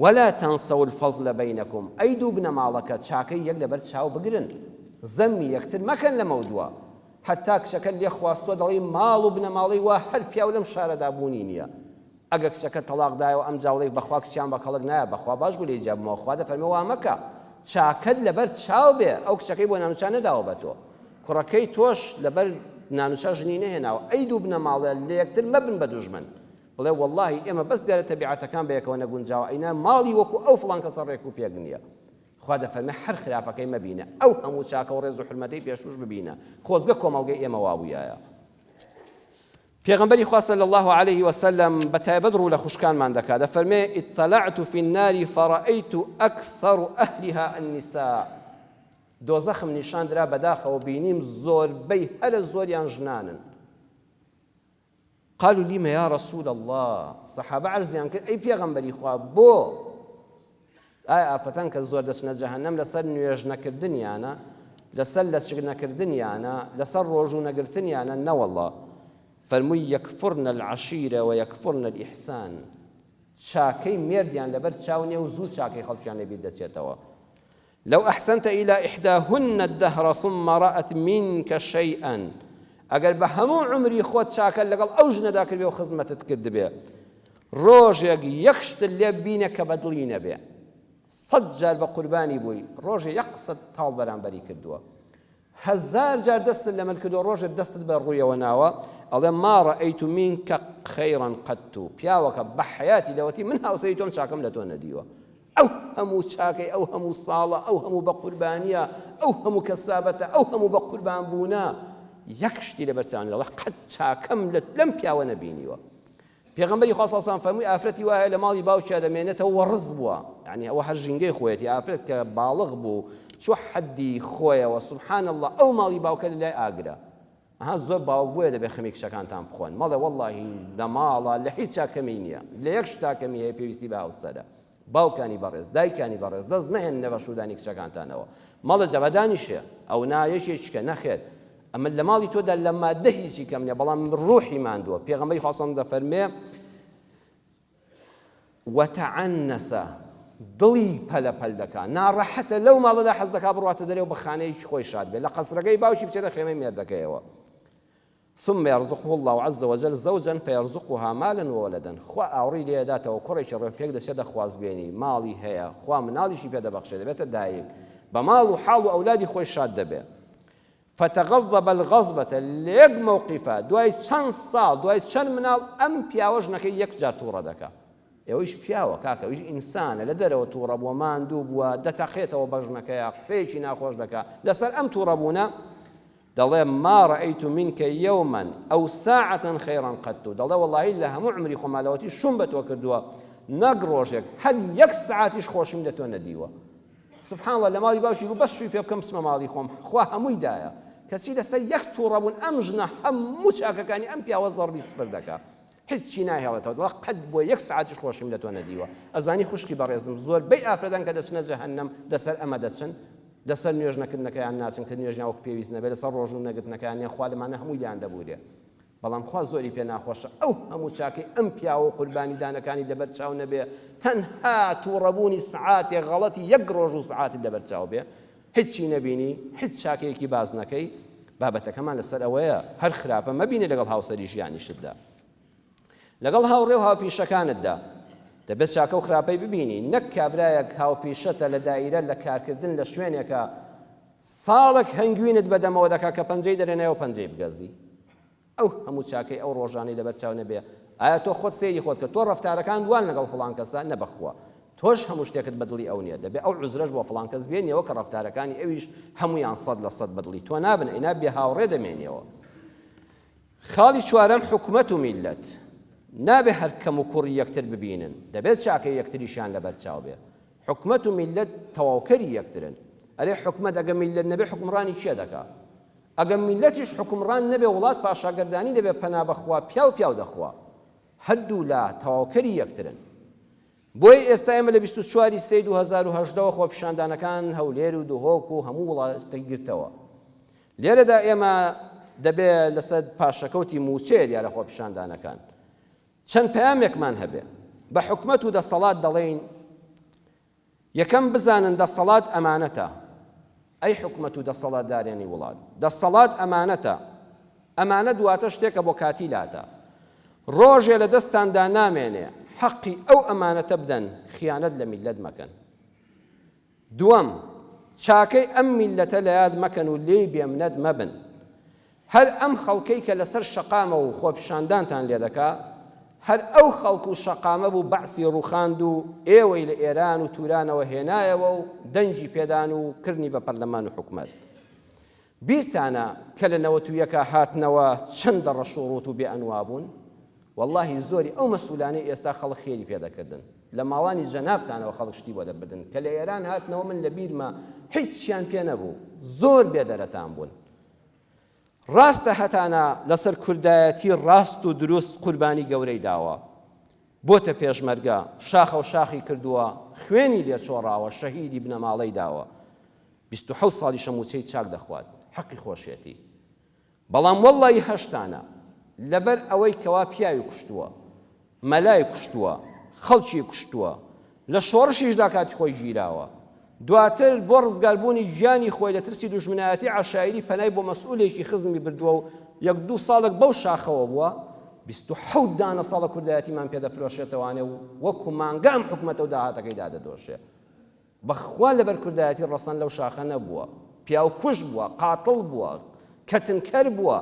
ولا تنسوا الفضل بينكم ئەی دوو بنەماڵەکە چاکەی یەک لەبەر چاو بگرن زەمی یەکتر مەکەن لەمە دووە حتا کچەکە لێ خواستووە دەڵی ماڵ و بنەماڵی وا هەر پیاو لەم شارەدا بوونی نییە ئەگە کچەکە تەلاق دایەوە ئەم جاوڵی بەخوا کچیان بە خەڵک نایە بەخوا باش بوو لێ جابمەوە خوا دەفەرمێ وا مەکە چاکەت لەبەر چاو بێ ئەو کچەکەی بۆ نانوچان نەداوە بە تۆ کوڕەکەی تۆش لەبەر نانوچە ژنی نەهێناوە ئەی دوو بنەماڵە لە یەکتر مەبن بە دوژمن بڵێ وەڵڵاهی ئێمە بەس دیارە تەبیعەتەکان بەیەکەوە نەگونجاوە ئەینا ماڵی وەکو ئەو فڵان کەسە ڕێک و پێک نییە خوا دەفەرمێ هەر خراپەکەی مەبینە ئەو هەموو چاکە و ڕێز و حرمەتەی پێشوش ببینە خۆزگە کۆمەڵگەی ئێمە وابوویایە پێغەمبەری خوا صلی الله عليه وسلم بەتایبەت ڕوو لە خوشکانمان دەکات دەفەرمێ اطلعت في النار فرأيت أكثر أهلها النساء دۆزەخم نیشاندرا بەداخەوە بینیم زۆربەی هەرە زۆریان ژنانن قالوا لما يا رسول الله صحابة عرضیان کرد ئەی پێغەمبەری خوا بۆ ئایا ئافرەتان کە زۆر دەچنە جەهەنەم لەسەر نوێژ نەکردنیانە لەسەر لەچک نەکردنیانە لەسەر ڕۆژوو نەگرتنیانە نەوەڵڵا فەرمووی یەکفرن العەشیرە و یەکفرن الئیحسان چاکەی مێردیان لەبەر چاو نییە و زوو چاکەی خەڵکیان لێبیر دەچێتەوە لو أحسنت إلى إحداهن الدهر ثم رأت منك شيئا ئەگەر بە هەموو عمری خۆت چاکە لەگەڵ ئەو ژنەدا کردبێ و خزمەتت کرد بێ ڕۆژێک یەک شتت لێ بینە کە بەدڵی نەبێ 100 جار بە قوربانی بووی ڕۆژێ 100 تاڵ بەرامبەری کردووە 1000 جار دەستت لەمەل کردووە ڕۆژێک دەستت بە ڕوویەوە ناوە ئەڵێ ما رأيت منك خيرا قط پیاوەکە بە حیاتی دەوەتی من هاوسەی تۆم چاکەم لە تۆ نەدیوە ئەو هەموو چاکەی ئەو هەموو ساڵە ئەو هەموو بە قوربانیە ئەو هەموو کەسابەتە ئەو هەموو بە قوربان بوونە یەک شتی لەبەرچاوی دەڵێ قەت چاکەم لەم پیاوە نەبینیوە پێغەمبەری خوا صلی الله علیه و سلم فەرمووی ئافرەتی وایە لە ماڵی باوکیان دەمێنێتەوە وەڕز بووە یعنی ئەوە هەر ژینگەی خۆیەتی ئافرەت کە باڵغ بوو چۆ حەدی خۆیەوە سبحان الله ئەو ماڵی باوکە لە لای ئاگرە ئەها زۆر باوک بووە دەبێت خەمی کچەکانتان بخۆن مەڵێ وەڵڵاهی لە ماڵە لە هیچ کەمی نییە لە یەک شتا کەمی هەیە پێویستی بە هاوسەرە باوکانی بەڕێز دایکانی بەڕێز دەست نەهێننە بە شودانی کچەکانتانەوە مەڵە جەبەدانیشە ئەو نایەکێکە نەخێت ئەمە لە ماڵی تۆدا لە مادە هیچی کەم نیە بەڵام ڕوحی ماندووە پێغەمبەری خۆسەڵ دەفەرمێ وتەعنەسە دڵی پەلەپەل دەکات ناڕەحەتە لەو ماڵەدا حەز دەکات بڕواتە دەرێ و بە خانەیەکی خۆی شاد بێت لە قەسرەکەی باوکی بچێتە خێمەی مێردەکەیەوە ثم يرزقه الله عز وجل زوجا فيرزقها مالا وولدا خوا ئاوڕی لێداتەوە کوڕێکی ڕێپێک دەچێتە خوازبێنی ماڵی هەیە خوا مناڵیشی پێدەبەخشێت دەبێتە دایک بە ماڵ و حاڵ و ئەولادی خۆی شاد دەبێت فتغضب الغضبة لێک موقفە دوای چەند ساڵ دوای چەند مناڵ ئەم پیاوە ژنەکەی یەک جار تووڕە دەکات ئێوەیش پیاوە کاکە ئەویش ئینسانە لە دەرەوە تووڕە بووە ماندوو بووە دەتەقێتەوە بە ژنەکەیە قسەیەکی ناخۆش دەکات لەسەر ئەم تووڕەبوونە دەڵێ ما رأيت منك يوما أو ساعة خيرا قط دەڵێ والله لە هەموو عمری خۆمالەوەتی شوم بە تۆ کردووە نەک ڕۆژێک هەر یەک سعاتیش خۆشیم لە تۆ نەدیوە سبحان الله لە ماڵی باشی بوو بەس شووی پێ بکەم بچمە ماڵی خۆم خوا هەمووی دایە کەچی لەسەر یەک تووڕەبوون ئەم ژنە هەموو چاکەکانی ئەم پیاوە زەڕبی سپر دەکات هیچی ناهێڵێتەوە دڵ قەت بۆ یەک سعاتیش خۆشیم لە تۆ نەدیوە ئەزانی خوشکی بەڕێزم زۆر بەی ئافرەتان کە دەچنە جەهەنەم لەسەر ئەمە دەچن دەسەر نوێژ نەکردنەکەیان ناچن کە نوێژناوەک پێویست نەبێت لەسەر ڕۆژن نەگرتنەکانیان خوا لەمانە هەمووی لیان دەبورێ بەڵام خوا زۆری پێ ناخۆشە ئەو هەموو چاکەی ئەم پیاوە قوربانی دانەکانی لەبەر چاو نەبێ تەنها تووڕەبوونی سعاتێ غەڵەتی یەک ڕۆژ و سعاتی لەبەر چاو بێ هیچی نەبینی هیچ چاکەیەکی باز نەکەی بابەتەکەمان لەسەر ئەوەیە هەر خراپە مەبینێ لەگەڵ هاوسەری ژیانیشتدا لەگەڵ هاوڕێ و هاوپیشەکانتدا دەبێت چاکە و خراپەی ببینی نەک کابرایەک هاوپیشەتە لە دائیرە لە کارکردن لە شوێنێکە ساڵێک هەنگوینت بەدەمەوە دەکا کە پەنجەی دەرێنەوە پەنجەی بگەزی ئەو هەموو چاکەی ئەو ڕۆژانەی لەبەر چاو نەبێ ئایا تۆ خۆت سێری خۆت کە تۆ ڕەفتارەکان دوان لەگەڵ فڵان کەسە نەبەخوا تۆش هەموو شتێکت بەدڵی ئەو نییە دەبێت ئەو عوزرەش بۆ فڵان کەس بێنیەوە کە ڕەفتارەکانی ئەویش هەموویان 100% بەدڵی تۆ نابن ئینا بێ هاوڕێ دەمێنیەوە خاڵی چوارەم حکومەت و میلەت نابێ هەر کەم و کوڕی یەکتر ببینن دەبێت چاکە یەکتریشیان لەبەر چاو بێ حکومەت و میلەت تەواوکەری یەکترن ئەرێ حکومەت ئەگە میلەت نەبێ حکمڕانی چێ دەکا ئەگە میلەتیش حکمڕان نەبێ وڵات پاشاگەردانی دەبێ پەنا بەخوا پیاو پیاو دەخوا هەردوو لا تەواوکەری یەکترن بۆی ئێستا ئێمە لە 24 سەی 2018 خۆپیشاندانەکان هەولێر و دهۆک و هەموو وڵاتی گرتەوە لێرەدا ئێمە دەبێ لەسەر پاشەکەوتی موچێ دیارە خۆپیشاندانەکان چەند پەیامێکمان هەبێ بە حکومەت و دەسەڵات دەڵێن یەکەم بزانن دەسەڵات ئەمانەتە ئەی حکومەت و دەسەڵاتدارێنی وڵات دەسەڵات ئەمانەتە ئەمانە دواتە شتێکە بۆ کاتی لاتە ڕۆژێ لە دەستاندا نامێنێ حەقی ئەو ئەمانەتە بدەن خیانەت لە میلەت مەکەن دووەم چاکەی ئەم میلەتە لە یاد مەکەن و لێی بێمنەت مەبن هەر ئەم خەڵکەی کە لەسەر شەقامە و خۆپیشاندانتان لێ دەکا هەر ئەو خەڵک و شەقامە بوو بەعسی ڕووخاند و ئێوەی لە ئێران و تورانەوە هێنایەوە و دەنجی پێدان و کردنی بە پەرلەمان و حکومەت بیرتانە کە لە 91 هاتنەوە چەندە ڕەشوڕوت و بێ ئەنوا بوون واللهی زۆری ئەو مەسئولانەی ئێستا خەڵک خێری پێدەکردن لە ماڵانی جەنابتانەوە خەڵک شتی بۆ دەبردن کە لە ئێران هاتنەوە من لە بیرمە هیچیان پێ نەبوو زۆر بێدەرەتان بوون ڕاستە هەتانە لەسەر کوردایەتی ڕاست و دروست قوربانی گەورەی داوە بۆتە پێشمەرگە شاخە و شاخی کردووە خوێنی لێ چۆڕاوە شەهیدی بنەماڵەی داوە 27 ساڵی شەموچەی چاک دەخوات حەقی خۆشێتی بەڵام وەڵڵی هەشتانە لەبەر ئەوەی کەوا پیاوی کوشتووە مەلای کوشتووە خەڵکی کوشتووە لە شۆڕشیشدا کاتی خۆی گیراوە دواتر بۆ ڕزگاربوونی گیانی خۆی لە ترسی دوژمنایەتی عەشایری پەنای بۆ مەسئولێکی خزمی بردووە و 1-2 ساڵێک بەو شاخەوە بووە 27 دانە ساڵە کوردایەتیمان پێدەفرۆشێتەوانێ و وەکو مانگە ئەم حکومەتە و داهاتەکەی دادەدۆشێ بەخوا لەبەر کوردایەتی ڕەسەن لەو شاخە نەبووە پیاو کوش بووە قاتڵ بووە کەتنکەر بووە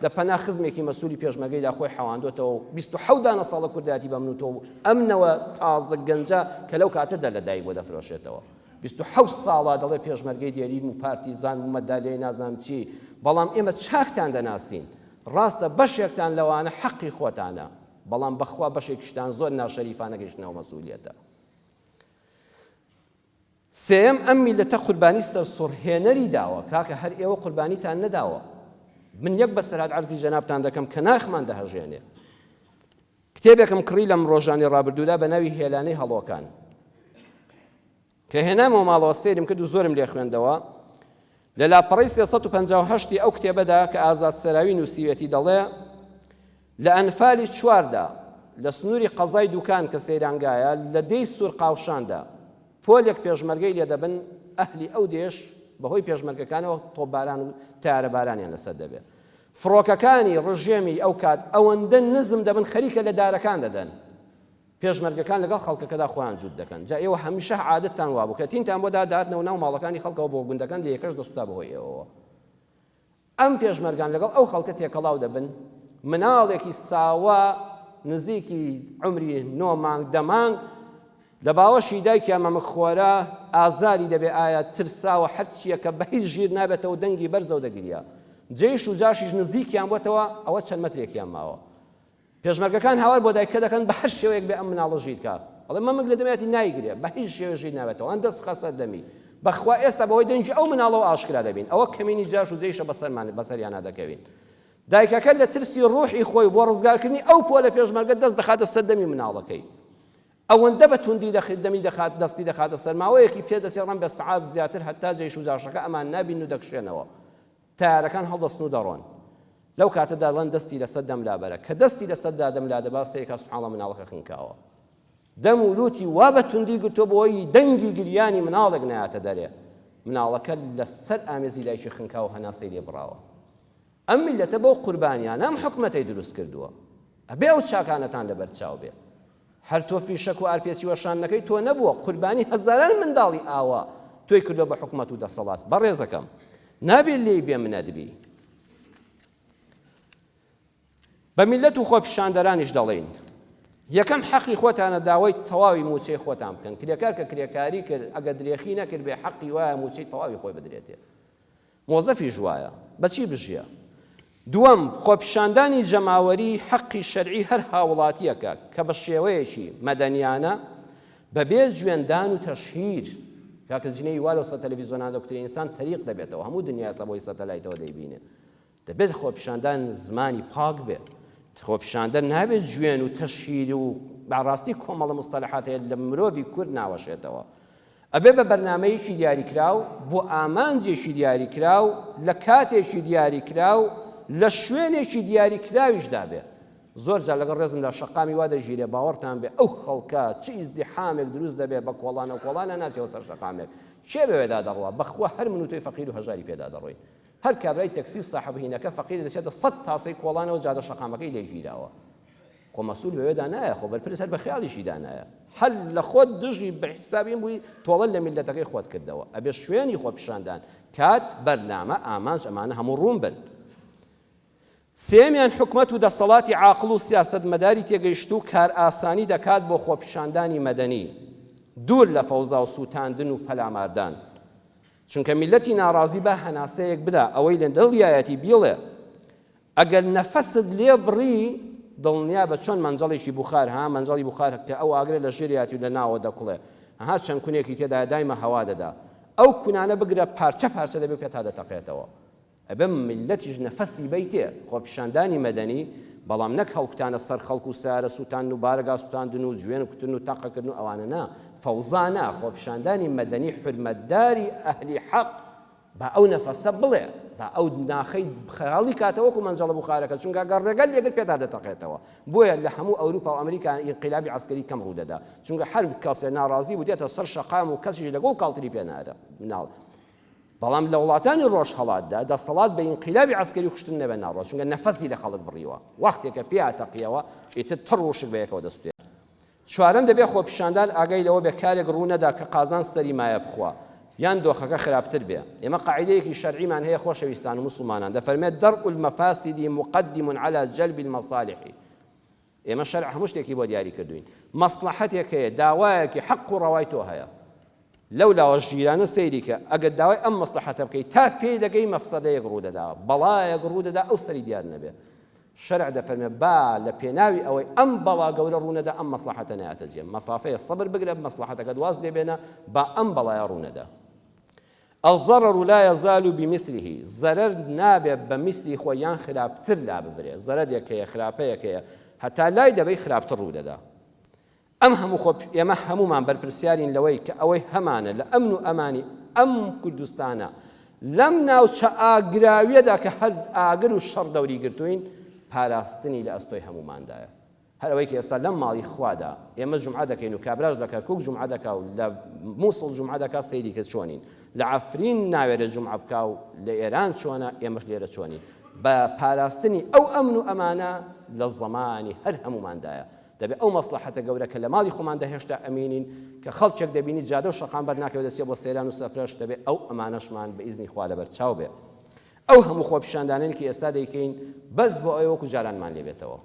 لە پەنا خزمێکی مەسئولی پێشمەرگەیدا خۆی حەواندۆتەوە 27 دانە ساڵە کوردایەتی بەمنوتەوە ئەمنەوە تازە گەنجە کە لەو کاتەدا لەدایک بۆ دەفرۆشێتەوە 27 ساڵە دەڵێ پێشمەرگەی دێرین و پارتیزان و مەدالیای نازانم چی بەڵام ئێمە چاکتان دەناسین ڕاستە بەشێکتان لەوانە حەقی خۆتانە بەڵام بەخوا بەشێکیشتان زۆر ناشەریفانە گەیشتنەوە مەسئولیەتە سێم ئەم میلەتە قوربانی سەرسوڕهێنەری داوە کاکە هەر ئێوە قوربانیتان نەداوە من یەک بەسەرات عەرزی جەنابتان دەکەم کە ناخمان دەهەژێنێ کتێبێکم کڕی لەم ڕۆژانی ڕابردوودا بە ناوی هێلانەی هەڵۆکان کە هێنامەوە ماڵەوە سێرم کرد و زۆرم لێ خوێندەوە لە لاپەڕەی 358 ئەو کتێبەدا کە ئازاد سەراوی نووسیوێتی دەڵێ لە ئەنفالی 4دا لە سنووری قەزای دوکان کە سەیرانگایە لە دەی سوور قاوشاندا پۆلێک پێشمەرگەی لێ دەبن ئەهلی ئەو دێش بەهۆی پێشمەرگەکانەوە تۆپباران و تارە بارانیان لەسەر دەبێت فڕۆکەکانی ڕژێمی ئەو کات ئەوەندە نزم دەبن خەریکە لە دارەکان دەدەن پێشمەرگەکان لەگەڵ خەڵکەکەدا خۆیان جوود دەکەن جا ئێوە هەمیشە عادەتتان وابوو کە تینتان بۆ داداتنەوە ناو ماڵەکانی خەڵکەوە بۆ گوندەکان لە یەکەش دەسوتا بەهۆی ئێوەوە ئەم پێشمەرگان لەگەڵ ئەو خەڵکە تێکەڵاو دەبن مناڵێکی ساوا نزیکی عمری 9 مانگ 10 مانگ لە باوەشی دایکیان مەمەخۆرە ئازاری دەبێ ئایا ترساوە هەرچیە کە بە هیچ ژیر نابێتەوە دەنگی بەرزە و دەگریا جێیش و جاشیش نزیکیان بۆتەوە ئەوە چەند مەترێکیان ماوە پێشمەرگەکان هاوار بۆ دایکە دەکەن بە هەر شێوەیەک بێ ئەم مناڵە ژیر کات ئەڵێ مەمەک لە دەمێتی نایگرێ بە هیچ شێوە ژیر نابێتەوە ئەم دەست خەسە دەمی بەخوا ئێستا بەهۆی دەنگی ئەو مناڵەوە ئاشکرا دەبین ئەوە کەمینی جاش و جێیشە بەسەریان نادەکەوین دایکەکە لە ترسی ڕوحی خۆی بۆ ڕزگارکردنی ئەو پۆلە پێشمەرگە دەست دەخاتە سەر دەمی مناڵەکەی ئەوەندە بە توندی دەمی دەخات دەستی دەخاتە سەر ماوەیەکی پێدەچێڕن بە سەعات زیاتر هەتا جێیش و جاشەکە ئەمان نابین و دەکشێنەوە تایارەکان هەڵدەستن و دەڕۆن لەو کاتەدا لەن دەستی لەسەر دەملابەرە کە دەستی لەسەردا دەملا دەبا سەیەکە سوبحانڵڵا مناڵەکە خنکاوە دەم و لوتی وا بە توندی گرتۆ بۆی دەنگی گریانی مناڵێک نایاتە دەرێ مناڵەکە لەسەر ئامێزی لایکی خنکاوە هەناسەی لێ بڕاوە ئەم میلەتە بەو قوربانیان ئەم حکومەتەی دروست کردووە ئەبێ ئەو چاکانەتان لەبەرچاو بێ هەر تۆ فیشەک و ئارپێچی وەشانەکەی تۆ نەبووە قوربانی هەزاران منداڵی ئاوا تۆی کردو بە حکومەت و دەسەڵات بەڕێزەکەم نابێت لێی بێ منەدبی بە میلەت و خۆپیشاندەرانیش دەڵێن یەکەم حەقی خۆتانە داوای تەواوی موچەی خۆتان بکەن کرێکار کە کرێکاری کرد ئەگە درێخی نەکرد بێ حەقی وایە موچەی تەواوی خۆی بدرێتێ مۆزەفی ژوایە بەچی بژیە دووەم خۆپیشاندانی جەماوەری حەقی شەرعی هەر هاوڵاتیەکە کە بە شێوەیەکی مەدەنیانە بەبێ جوێندان و تەشهیر کاکە جنەی وا لەو سە تەلەڤیزۆنان دەکوترێ ئینسان تەریق دەبێتەوە هەموو دنیا ئێستا بۆی سەتەلایتەوە دەیبینێ دەبێت خۆپیشاندان زمانی پاک بێ خۆپیشاندن نابێت جوێن و تەشهیر و بەڕاستی کۆمەڵە مستەلەحات هەیە لە مرۆڤی کورد ناوەشێتەوە ئەبێ بە بەرنامەیەکی دیاریکراو بۆ ئامانجێکی دیاریکراو لە کاتێکی دیاریکراو لە شوێنێکی دیاریکراویشدا بێ زۆر جار لەگەڵ ڕێزمدا شەقامی وا دەژیرێ باوەڕتان بێ ئەو خەڵکە چ ئیزدیحامێک دروست دەبێت بە کۆڵانە و کۆڵانە ناچێەوە سەر شەقامێک چێ بەوێدا دەڕوە بەخوا هەر من و تۆی فەقیر و هەژاری پێدا دەڕۆی هەر کابرای تەکسی و ساحب هینەکە فەقیر دەچێتە 100 تاسەی کۆڵانەوە جادە شەقامەکەی لێ ژیراوە خۆ مەسوول بەوێدا نایە خۆ بەرپرس هەر بە خەیاڵیشی دانایە هەل لە خۆت دژی بەحسابین بووی تۆڵە لە میلەتەکەی خۆت کردەوە ئەبێ شوێنی خۆپیشاندان کات بەرنامە ئامانج ئەمانە هەموو ڕوون بن سێمیان حکومەت و دەسەڵاتی عاقڵ و سیاسەتمەداری تێگەیشت و کار ئاسانی دەکات بۆ خۆپیشاندانی مەدەنی دوور لە فەوزا و سووتاندن و پەلاماردان چونکە میلەتی ناڕازی بە هەناسەیەک بدا ئەوەی لە دڵیایەتی بیڵێ ئەگەر نەفەست لێ بڕی دڵنیا بە چۆن مەنجەڵێکی بوخار مەنجەڵی بوخار کە ئەو ئاگرێ لە ژێریاتی و لە ناوە دەکوڵێ هەر چەند کونێکی تێدا دایمە هەوا دەدا ئەو کونانە بگرە پارچە پارچە دەبێت پێ تا دەتەقێتەوە ئەبێ میلەتیش نەفەسی بیتێ خۆپیشاندانی مەدەنی بەڵام نەک هەڵکتانە سەر خەڵک و سارە سووتان و بارەگا سووتاندن و جوێن و کوتن و تەقەکردن و ئەوانە نا فەوزانە خۆپیشاندانی مەدەنی حرمەتداری ئەهلی حەق بە ئەو نەفەسە بڵێ بە ئەو ناخەی خەیاڵی کاتەوەکو مەنجەڵە بوخارەکە چونکە گەڕ ڕێگەل لێگر پێدا دەتەقێتەوە بۆیە لە هەموو ئەوروپا و ئەمریکا ئینقیلابی عەسکەری کەم ڕوو دەدا چونکە هەر کەسێ ناڕازی بوو دێتە سەر شەقام و کەسیش لەگەڵ کاڵتری پێ ناڵ بەڵام لە وڵاتانی ڕۆژهەڵاتدا دەسەڵات بە ئینقیلابی عەسکەری کوشتن نەبێ ناڕۆ چونکە نەفەسی لە خەڵک بڕیوە وەختێکە پێ ئاتەقیەوە ئیتر تڕ وشک بەیەکەوە دەستێت چوارەم دەبێت خۆپیشاندان ئاگای لەوە بێ کارێک ڕوو نەدا کە قازان سەری مایە بخوا یان دۆخەکە خراپتر بێ ئێمە قاعیدەیەکی شەرعیمان هەیە خۆشەویستان و موسڵمانان دەفەرمێت دەرء المەفاسد مقدم على جلب المصالح ئێمە شەرع هەموو شتێکی بۆ دیاری کردوین مەسلەحەتێک هەیە داوایەکی حەق و ڕەوای تۆ هەیە لەولاوە ژیرانە سەیریکە ئەگەر داوای ئەم مەسلەحەتە بکەیت تا پێی دەگەی مەفسەدەیەک ڕوو دەدا بەڵایەک ڕوو دەدا ئەو سەری دیار نەبێ شەرع دەفەرمێ با لە پێناوی ئەوەی ئەم بەڵا گەورە ڕوونەدا ئەم مەسلحەتە نایەتە جێ مەسافەیە سەبر بگرە مەسلحەتەکە دواز لێبێنە با ئەم بەڵایە ڕوونەدا الضرر لا يزال بمثله ضرر نابێ بە میسلی خۆی یان خراپتر لا ببرێ زەرەرێکەیە خراپەیەکەیە هەتا لای دەبەی خراپتر ڕوو دەدا ئەم هەموو خۆ ئێمە هەمومان بەرپرسیارین لەوەی کە ئەوەی هەمانە لە ئەمن و ئەمانی ئەم کوردستانە لەم ناوچە ئاگراویەدا کە هەر ئاگر و شەڕ دەوری گرتوین پاراستنی لە ئەستۆی هەموماندایە هەر ئەوەی کە ئێستا لەم ماڵی خوادا ئێمە جومعە دەکەین و کابراش دەکات کوک جومعە دەکا و لە مووسڵ جومعە دەکا سەیری کە چۆنین لە عەفرین ناوێرە جومعە بکا و لە ئێران چۆنە ئێمەش لێرە چۆنین بە پاراستنی ئەو ئەمن و ئەمانە لە زەمانی هەر هەموماندایە دەبێت ئەو مەسلحەتە گەورە کە لە ماڵی خۆماندا هێشتا ئەمینین کە خەڵکێک دەبینی جادە و شەقام بەرناکەوێت دەچێت بۆ سەیران و سەفرەش دەبێت ئەو ئەمانەشمان بە ئیزنی خوا لەبەر چاو بێ ئەو هەموو خۆپیشاندانێکی ئێستا دەیکەین بەس بۆ ئەوە وەکو جارانمان لێبێتەوە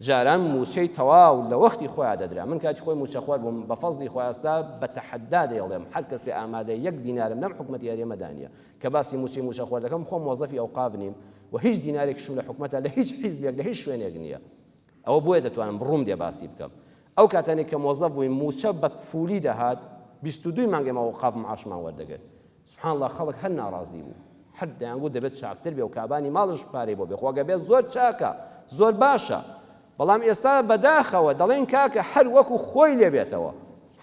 جاران موچەی تەواو لە وەختی خۆیان دەدرا من کاتی خۆی موچە خوار بووم بە فەزلی خۆی ئێستا بە تەحەدا دەیڵێم هەر کەسێ ئامادە 1 دینارم لەم حکومەتی ئێرێمەدا نییە کە باسی موچە خوار دەکەم خۆم مۆزەفی ئەوقاف نیم و هیچ دینارێکشم لە حکومەتە لە هیچ حیزبێک لە هیچ شوێنێک نییە ئەوە بۆیە دەتوانم بڕوم دێ باسی بکەم ئەو کاتانێک کە مۆزەف بووین موچە بە فولی دەهات 22 مانگێمە ئەوقاف معاشمان وەردەگرت سبحان الله خەڵک هەر ناڕازی بوو هەر دەیانگوت دەبێت چاکتر بێ و کابانی ماڵش پارەی بۆ بێ خۆگە بێت زۆر چاکە زۆر باشە بەڵام ئێستا بەداخەوە دەڵێن کاکە هەر وەکو خۆی لێبێتەوە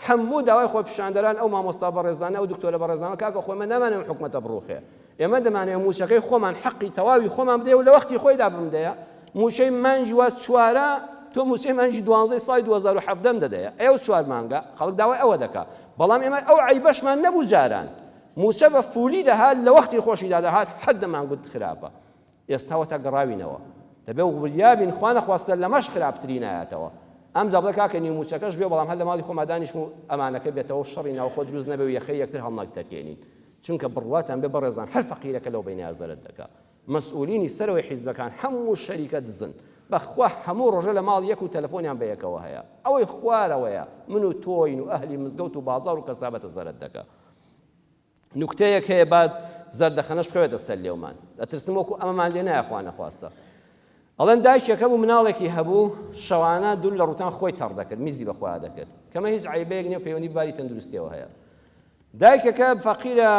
هەموو داوای خۆپیشاندەران ئەو مامۆستا بەڕێزانە ئەو دکتۆرە بەڕێزانە کاکە خۆمە نامانێت حکومەتە بڕوخێ ئێمە دەمانێت موچەکەی خۆمان حەقی تەواوی خۆمان بدەیە و لە وەختی خۆیدا بمدەیە موچەی مانگی وا چوارە تۆ موچەی مانگی 12 سای 2017 دەدەیە ئێوە 4 مانگە خەڵک داوای ئەوە دەکات بەڵام ئێمە ئەو عیبەشمان نەبوو جاران موچە بە فولی دەهات لە وەختی خۆشیدا دەهات هەر دەمانگوت خراپە ئێستاوە تا گەڕاوینەوە دەبێ وریابین خوا نەخواستە لەمەش خراپتری نایەتەوە ئەم جابڵە کاکە نیموچەکەش بێ بەڵام هەر لە ماڵی خۆما دانیشم و ئەمانەکە بێتەوە شەڕی ناوخۆ دروست نەبێ و یەخەی یەکتر هەڵنەکتەکێنین چونکە بڕواتان بێ بەڕێزان هەر فەقیرەکە لەو بینی ئازارەت دەکات مەسئولینی سەرەوەی حیزبەکان هەموو شەریکە دزن بەخوا هەموو ڕۆژە لە ماڵ یەک و تەلەفۆنیان بە یەکەوە هەیە ئەوەی خوارەوەیە من و تۆین و ئەهلی مزگەوت و بازار و کەسابەتە زەرەت دەکات نوکتەیەک هەیە بعد زەردەخەنەش بخەوێتە سەر لێومان ئەترسم وەکو ئەمەمان لێ نایە خوا نەخواستە ئەڵێن دایکێکە بوو مناڵێکی هەبوو شەوانە دوور لە ڕوتان خۆی تەڕ دەکرد میزی بەخوا دەکرد کەمە هیچ عیبەیەک نییە پەیوەندی باری تەندروستیەوە هەیە دایکەکە فەقیرە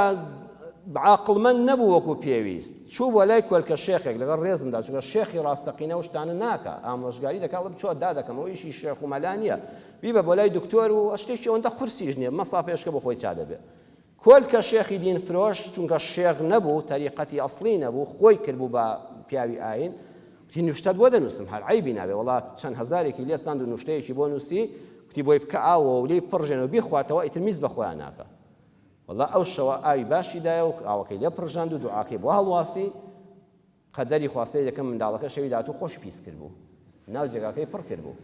عاقڵمەند نەبوو وەکو پێویست چوو بۆ لای کۆلکە شێخێک لەگەڵ ڕێزمدا چونکە شێخی ڕاستەقینە و شتانە ناکە ئامۆژگاری دەکات بچۆ دادەکەم ئەو ئیشی شێخ و مەلا نییە بیبە بۆ لای دکتۆر و شتێکی ئەوەندە قورسیش نییە مەسافێشکە بۆ خۆی چا دەبێت کۆلکە شێخی دین فرۆش چونکە شێخ نەبوو تەریقەتی ئەسڵی نەبوو خۆی کردبوو بە پیاوی ئاین وتی نوشتەت بۆ دەنووسم هەر عیبی نابێ وڵا چەند هەزارێکی لێستاند و نوشتەیەکی بۆ نووسی وتی بۆی بکە ئاوە و لێی پڕژێنەوە بیخواتەوە ئیتر میز بەخۆیان ناکە والله ئەو شەوە ئاوی باشی دایە و ئاوەکەی لێ پڕژاند و دوعاکەی بۆ هەڵواسی قەدەری خواستەی دەکەم منداڵەکە شەوی داهاتوو خۆش پیس کرد بوو ناو جێگاکەی پڕ کرد بوو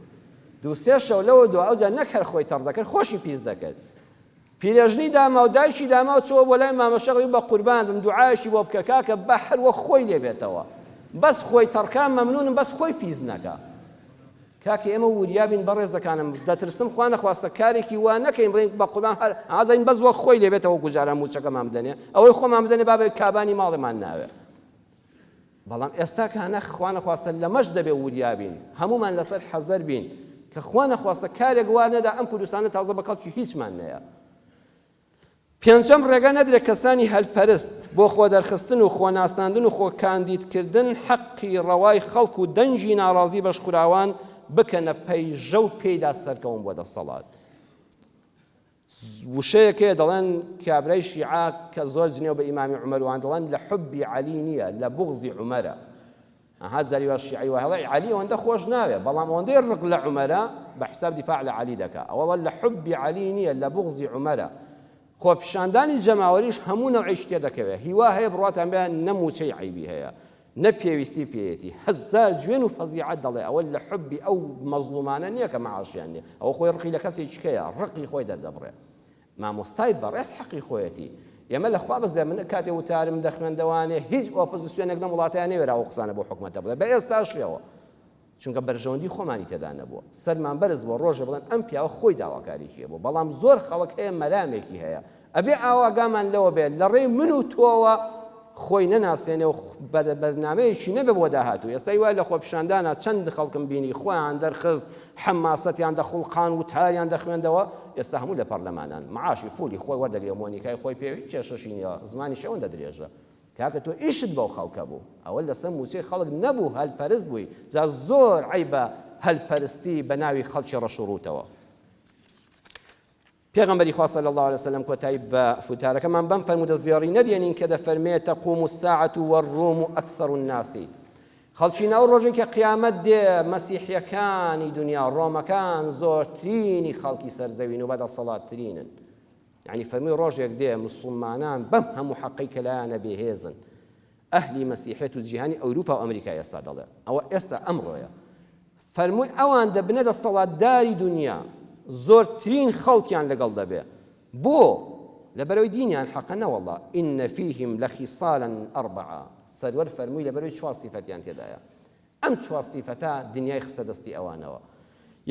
دوو سێ شەو لەوە دو ئەوجا نەک هەر خۆی تەڕ دەکرد خۆشی پیس دەکرد پیرێژنی داما و دایکی داما و چۆ بۆ لای مامەشەقی بە قوربان بم دوعایشی بۆ بکە کاکە بە هەر وەک خۆی لێبێتەوە بەس خۆی تەڕکان مەمنونم بەس خۆی پیس نەکە کاکە ئێمە وریابین بەڕێزەکانم دەترسم خوا نەخواستە کارێکی وا نەکەین بڵین بە قوربان هەر ئادەین بەس وەک خۆی لێبێتەوە گوجاران موچەکەمان بدەنێ ئەوەی خۆمان بدەنێ بابێت کابانی ماڵێمان ناوێ بەڵام ئێستا کە خوا نەخواستە لەمەش دەبێ وریابین هەمومان لەسەر حەزەر بین کە خوا نەخواستە کارێک وا نەدا ئەم کوردستانە تازە بە کەڵکی هیچمان نەیە پێنجەم ڕێگە نەدرێت کەسانی هەلپەرست بۆ خۆ دەرخستن و خۆ ناساندن و خۆ کاندیدکردن حەقی ڕەوای خەڵک و دەنجی ناڕازی بەشخوراوان بکەنە پەیژە و پێیدا سەرکەون بۆ دەسەڵات وشەیەکێ دەڵێن کابرای شیعە کە زۆر جنێو بە ئیمامی عومەر وان دەڵێن لە حوبی عەلی نییە لە بوغزی عومەرە هات زاری وا شیعی وهڵی عەلی ئەوەندە خۆش ناوێ بەڵام ئەوەندەی ڕق لە عومەرە بە حساب دیفاع لە عەلی دەکا ئەوەڵە لە حوبی عەلی نییە لە بوغزی عومەرە خۆپیشاندانی جەماوەریش هەموو نەوعی شتێ دەکەوێت هیوا هەیە بڕاتان بێ نەموچەی عیبی هەیە نەپێویستی پێیەتی هەزار جوێن و فەزیعەت دەڵێ ئەوە لە حوبی ئەو مەزلومانە نییە کە مەعاشیان نییە ئەوە خۆی ڕقی لە کەسێکیکەیە ڕقی خۆی دەردەبڕێ مامۆستای بەڕێز حەقی خۆیەتی ئێمە لەخوا بەزێ من کاتێ وتارم دەخوێندەوانێ هیچ ئۆپۆزیسیۆنێک لە وڵاتیان نێوێرا ئەو قسانە بۆ حکومەتە بڵێ بە ئێستاشیەوە چونکە بەرژەوەندی خۆمانی تێدا نەبووە سەرمان بەرز بۆ ڕۆژە بڵێن ئەم پیاوە خۆی داواکاریکیە بوو بەڵام زۆر خەڵک هەیە مەرامێکی هەیە ئەبێ ئاواگامان لەوە بێت لە ڕێی من و تۆوە خۆی نەناسێنێ و بەرنامەیەکی نەبێ بۆ داهاتوو. ئێستا وای لە خۆپیشاندانە چەند خەڵکم بینی خۆیان دەرخست، حماسەتیان دەخوڵقان و تاریان دەخوێندەوە، ئێستا هەموو لە پەرلەمانان معاشی فولی خۆی وەردەگرێ، مۆنیکای خۆی پێوی کێشەشی نییە، زمانی شەوەندە درێژە. کاکە تۆ ئیشت بەو خەڵکە بوو، ئەوە لەسەر موچەی خەڵک نەبوو، هەلپەرست بووی. جا زۆر عیبە هەلپەرستی بە ناوی خەڵکی ڕەشوڕوتەوە. پێغەمبەری خوا صلی الله علیه وسلم کۆتایی بە فوتارەکەمان بەم فەرموودە زیێڕی نەدێنین کە دەفەرمێت تەقوم الساعة والروم أكثر الناس. خەڵکی ناو ڕۆژێک کە قیامەت دێ، مەسیحیەکانی دنیا ڕۆمەکان زۆرترینی خەڵکی سەرزەوین و بەدەسەڵاتترینن. یعنی فەرمووی ڕۆژێک دێ مسلمانان بەم هەموو حەقەی کە لایەنە بێهێزن، ئەهلی مەسیحیەت و جیهانی ئەوروپا و ئەمریکا ئێستا دەڵێ، ئەوە ئێستا ئەمڕۆیە. فەرمووی ئەوان دەبنە دەسەڵاتداری دنیا، زۆرترین خەڵکیان لەگەڵ دەبێ. بۆ لەبەرەوەی دینیان حەقە نەوەڵڵا ئینە فیهم لەخیصالا ئەربعە. سەروەر فەرمووی لەبەرەوەی چوار سیفەتیان تێدایە. ئەم چوار سیفەتە دنیای خستە دەستی ئەوانەوە.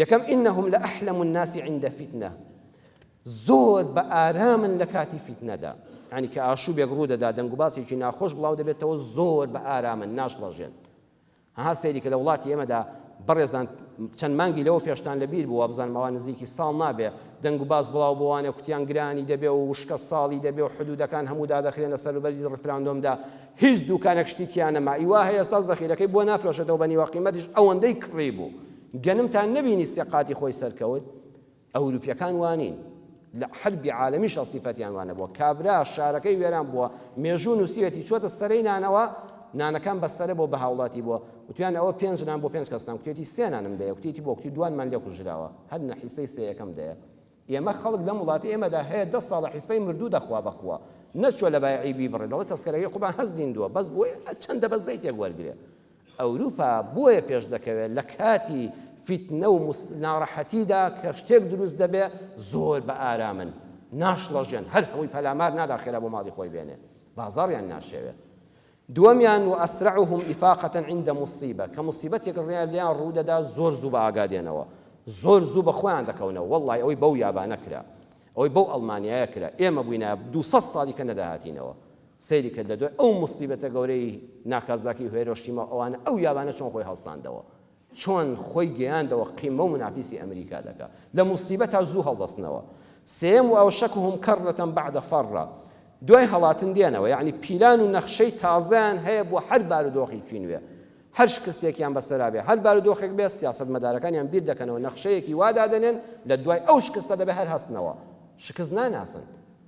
یەکەم ئینەهم لە ئەحلەم الناسی عیندە فیتنە، زۆر بە ئارامن لە کاتی فیتنەدا. یعنی کە ئاشوبێک ڕوو دەدا، دەنگ و باسێکی ناخۆش بڵاو دەبێتەوە، زۆر بە ئارامن، ناشڵەژێن. ها سەیری کە لە وڵاتی ئێمەدا بەڕێزان چەند مانگی لەوە پێشتان لەبیر بووە، بزانمەوە نزیکی ساڵ نابێ دەنگ و باز بڵاو بوانێ کوتیان گرانی دەبێ و وشکە ساڵی دەبێ و حدودەکان هەموو دادەخرێنە سەروبەری ڕفراندۆمدا، هیچ دوکانێک شتێکیان نەما. ئیوا هەیە ئێستا زەخیرەکەی بۆ نافرۆشێتەوە بە نیوە قیمەتیش ئەوەندەی کڕی بوو. گەنمتان نەبینی سێقاتی خۆی سەرکەوت. ئەوروپیەکان وانین، لە حربی عالەمیش سیفەتیان وانە بووە. کابرا شارەکەی وێران بووە، مێژوو نووسیوێتی چۆتە سەرەی نانەوە، نانەکان بەسەرە بۆ بە هاوڵاتی بووە، وتیان ئەوە 5 نان بۆ 5 کەسان، کوتێتی 3 نانم دەیە، کوتێتی بۆ کوتی 2 مان لێ کوژراوە، هەر نەحیسەی 3 یەکەم دەیە. ئێمە خەڵک لەم وڵاتی ئێمەدا هەیە 10 ساڵە حیسەی مردوو دەخوا بەخوا، نەچۆ لە بایعی بیبڕێ، دەڵێ تەسکەرەکەی قوبان هەر زیندووە، بەس بۆ چەندە بەزەی تێک وەرگێ. ئەوروپا بۆیە پێش دەکەوێت لە کاتی فیتنە و ناڕەحەتیدا کە شتێک دروست دەبێ زۆر بە ئارامن، ناشڵەژێن، هەر هەمووی پەلامار ناداخێرا بۆ ماڵی خۆی بێنێ، بازاڕیان ناشێوێت. دووەمیان و ئەسرعهم ئیفاقەتەن عیندە موسیبە، کە موسیبەتێک لیان ڕوودەدا زۆر زوو بە ئاگادێنەوە، زۆر زوو بە خۆیان دەکەونەوە. وەڵڵای ئەوەی بەو یابانە کرا، ئەوەی بەو ئەڵمانیایە کرا، ئێمە بووینە 200 ساڵی کە نەداهاتینەوە. سەیری کرد لە دوای ئەو موسیبەتە گەورەی ناکازاکی هێرۆشیما، ئەوانە ئەو یابانە چۆن خۆی هەڵساندەوە، چۆن خۆی گەیاندەوە قیمە و منافیسی ئەمریکا دەکات، لە موسیبەتا زوو هەڵدەستنەوە. سێم و ئەوشەکهم کەڕەتەن بەعدە فەڕە، دوای هەڵاتن دێنەوە، یعنی پیلان و نەخشەی تازیان هەیە بۆ هەر بارودۆخێکی نوێ، هەر شکستێکیان بەسەرا بێ، هەر بارودۆخێک بێ، سیاسەتمەدارەکانیان بیر دەکەنەوە، نەخشەیەکی وا دادەنێن، لە دوای ئەو شکستە دەبێ هەر هەستنەوە، شکست ناناسن.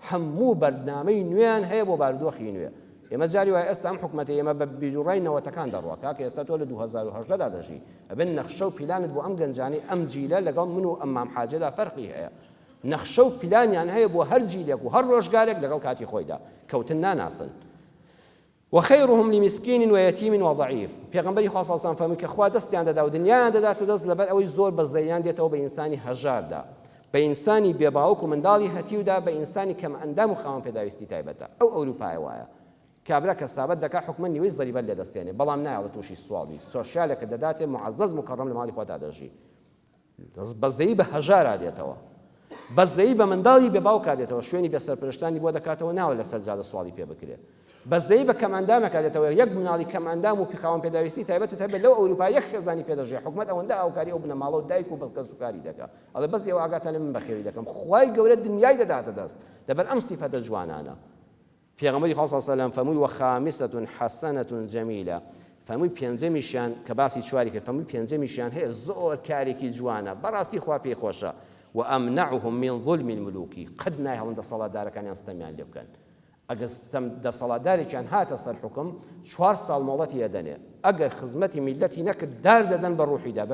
هەموو بەردنامەی نوێیان هەیە بۆ بارودۆخی نوێ. ئێمە جاری وای ئێستا ئەم حکومەتە ئێمە بە بیرڕای نەوەتەکان دەڕوا، کاکە ئێستا تۆ لە 2018دا دەژی، ئەبن نەخشە و پیلانت بۆ ئەم گەنجانەی ئەم جیلە لەگەڵ من و ئەمام حاجەدا فەرقی هەیە. نەخشە و پیلانیان هەیە بۆ هەر جیلێک و هەر ڕۆژگارێک لەگەڵ کاتی خۆیدا، کەوتن ناناسن. وخيرهم لمسكين ويتيم وضعيف. پێغەمبەری خوا صلی الله علیه و سلم فەرمووی کە خوا دەستیان دەدا و دنیایان دەداتە دەست لەبەر ئەوەی زۆر بەزەیان دێتەوە بە ئینسانی هەژاردا، بە ئینسانی بێباوک و منداڵی هەتیودا، بە ئینسانی کەم ئەندام و خاوەن پێداویستی تایبەتە. ئەو ئەوروپایە وایە کابرا کە سابەت دەکات حکومە نیوەی زەریبەت لێ دەستێنێ، بەڵام نایڵە تووشی سواڵی سۆشیالێکە دەداتێ معەزەز مکەڕەم لە ماڵی خۆتا دەژی، بەزەیی بە هەژارا دێتەوە، بەزەیی بە منداڵی بێباوکا دێتەوە، شوێنی بێسەرپرشتانی بۆ دەکاتەوە ناوە لە سەرجادە سواڵی پێ بکرێ، بەزەیی بە کەمەندامەکە دێتەوە، یەک مناڵی کەمەندام و خاوەن پێداویستی تایبەتە هەبێت لەو ئەوروپا یەک خێزانی پێدەژێ، حکومەت ئەوەندە ئاوکاری ئەو بنەماڵە و دایک و بەکەسوکاری دەکات، ئەڵێ بەس ئێوە ئاگاتان لە من بەخێوی دەکەم، خوای گەورە دنیای دەداتە دەست لەبەر ئەم سیفەتە جوانانە. پێغەمبەری خوا صلی الله علیه و سلم فەرمووی وەخامسەة حەسەنەة جەمیلە، فەرمووی پێنجەمیشیان کە باسی چواری کرد، فەرمووی پێنجەمیشیان هەیە زۆر کارێکی جوانە، بەڕاستی خوا پێی خۆشە. وأمنعهم من ظلم الملوك، قد نایهەڵن دەسەڵاتدارەکانیان ستەمیان لێ بکەن. ئەگەر دەسەڵاتدارێکیان هاتە سەر حکم 4 ساڵ مۆڵەتی ئەدەنێ، ئەگەر خزمەتی میلەتی نەکرد دار دەدەن بە ڕوحیدا،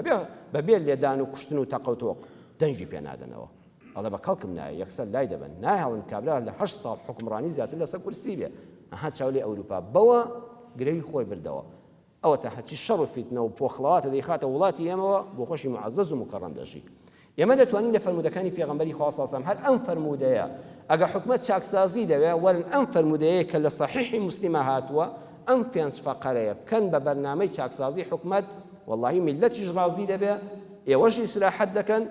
بەبێ لێدان و کوشتن و تەقە و تۆق دەنگی پێ نادەنەوە. ئەڵێ بە کەڵکم نایە، یەکسەر لای دەبن، نایهەڵن کابرا لە 8 ساڵ حکمڕانی زیاتر لەسەر کورسی بێ. ئەها چاولی ئەوروپا بەوە گرەی خۆی بردەوە، ئەوە تا هەچی شەڕ و فیتنە و پۆخڵەواتە دەیخاتە وڵاتی ئێمەوە بۆ خۆشی معەزەز و مکەڕەم دەژی. ئێمە دەتوانین لە فەرمودەکانی پێغەمبەری خوا صلی الله علیه و سلم هەر ئەم فەرمودەیە ئەگەر حکومەت چاکسازی دەوێ وەرن ئەم فەرمودەیە کە لە صحیحی مسلمە هاتووە، ئەم 5 فەقەرەیە بکەن بە بەرنامەی چاکسازی حکومەت، وەڵڵاهی میلەتیش ڕازی دەبێ، ئێوەش ئیسلاحەت دەکەن،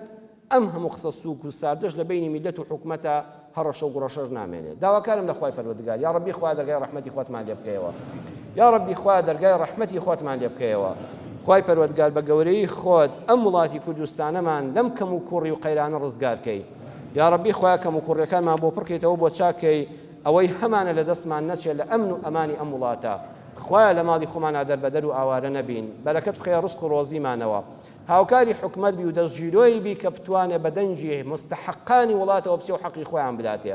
ئەم هەموو قسە سووک و ساردەش لە بینی میلەت و حکومەتە هەڕەشە و گوڕەشەش نامێنێت. داواکارم لە خوای پەروەردگار، یا ڕەبی خوا دەرگای ڕەحمەتی خۆتمان لێ بکەیەوە، یا ڕەبی خوا دەرگای ڕەحمەتی خۆتمان لێ بکەیەوە. خوای پەروەردگار بە گەورەی خۆت ئەم وڵاتی کوردستانەمان لەم کەم و کوڕی و قەیرانە ڕزگارکەی. یا ڕەبی خوا کەم و کوڕەکانمان بۆ پڕکەیتەوە بۆ چاکەی ئەوەی هەمانە لە دەستمان نەچێت لە ئەمن و ئەمانی ئەم وڵاتە. خوایە لە ماڵی خۆمانە دەربەدەر و ئاوارە نەبین، بەرەکەت بخەیە ڕزق و ڕۆزیمانەوە. هاوکاری حکومەت بی و دەستگیرۆی بی کە بتوانێت بە دەنجی مستحقانی وڵاتەوە بچێ و حەقی خۆیان بداتێ.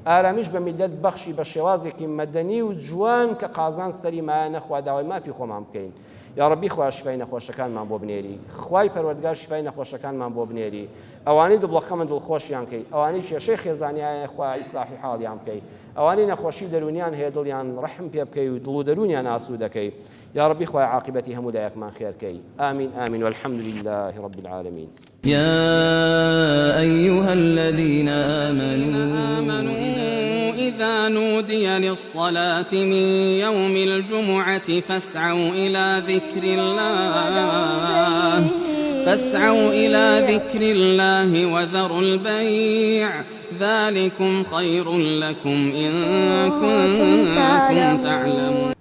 ئارامیش بە میلەت بەخشی بە شێوازێکی مەدەنی و جوان کە قازان سەری مایە نەخوا داوای مافی خۆمان بکەین. یا ڕەبی خوا شفای نەخۆشەکانمان بۆ بنێری، خوای پەروەردگار شفای نەخۆشەکانمان بۆ بنێری، ئەوانەی دڵەخەمە دڵخۆشیان کەی، ئەوانەی کێشەی خێزانیایە خوا ئیسلاحی حاڵیان بکەی، ئەوانەی نەخۆشی دەرونیان هەیە دڵیان ڕەحم پێ بکەی و دڵ و دەرونیان ئاسوود دەکەی. يا ربي خويا عاقبتي هم لایەک من خير كي آمين آمين والحمد لله رب العالمين. يا أيها الذين آمنوا إذا نودي للصلاة من يوم الجمعة فاسعوا إلى ذكر الله وذروا البيع ذلكم خير لكم إن كنتم تعلمون.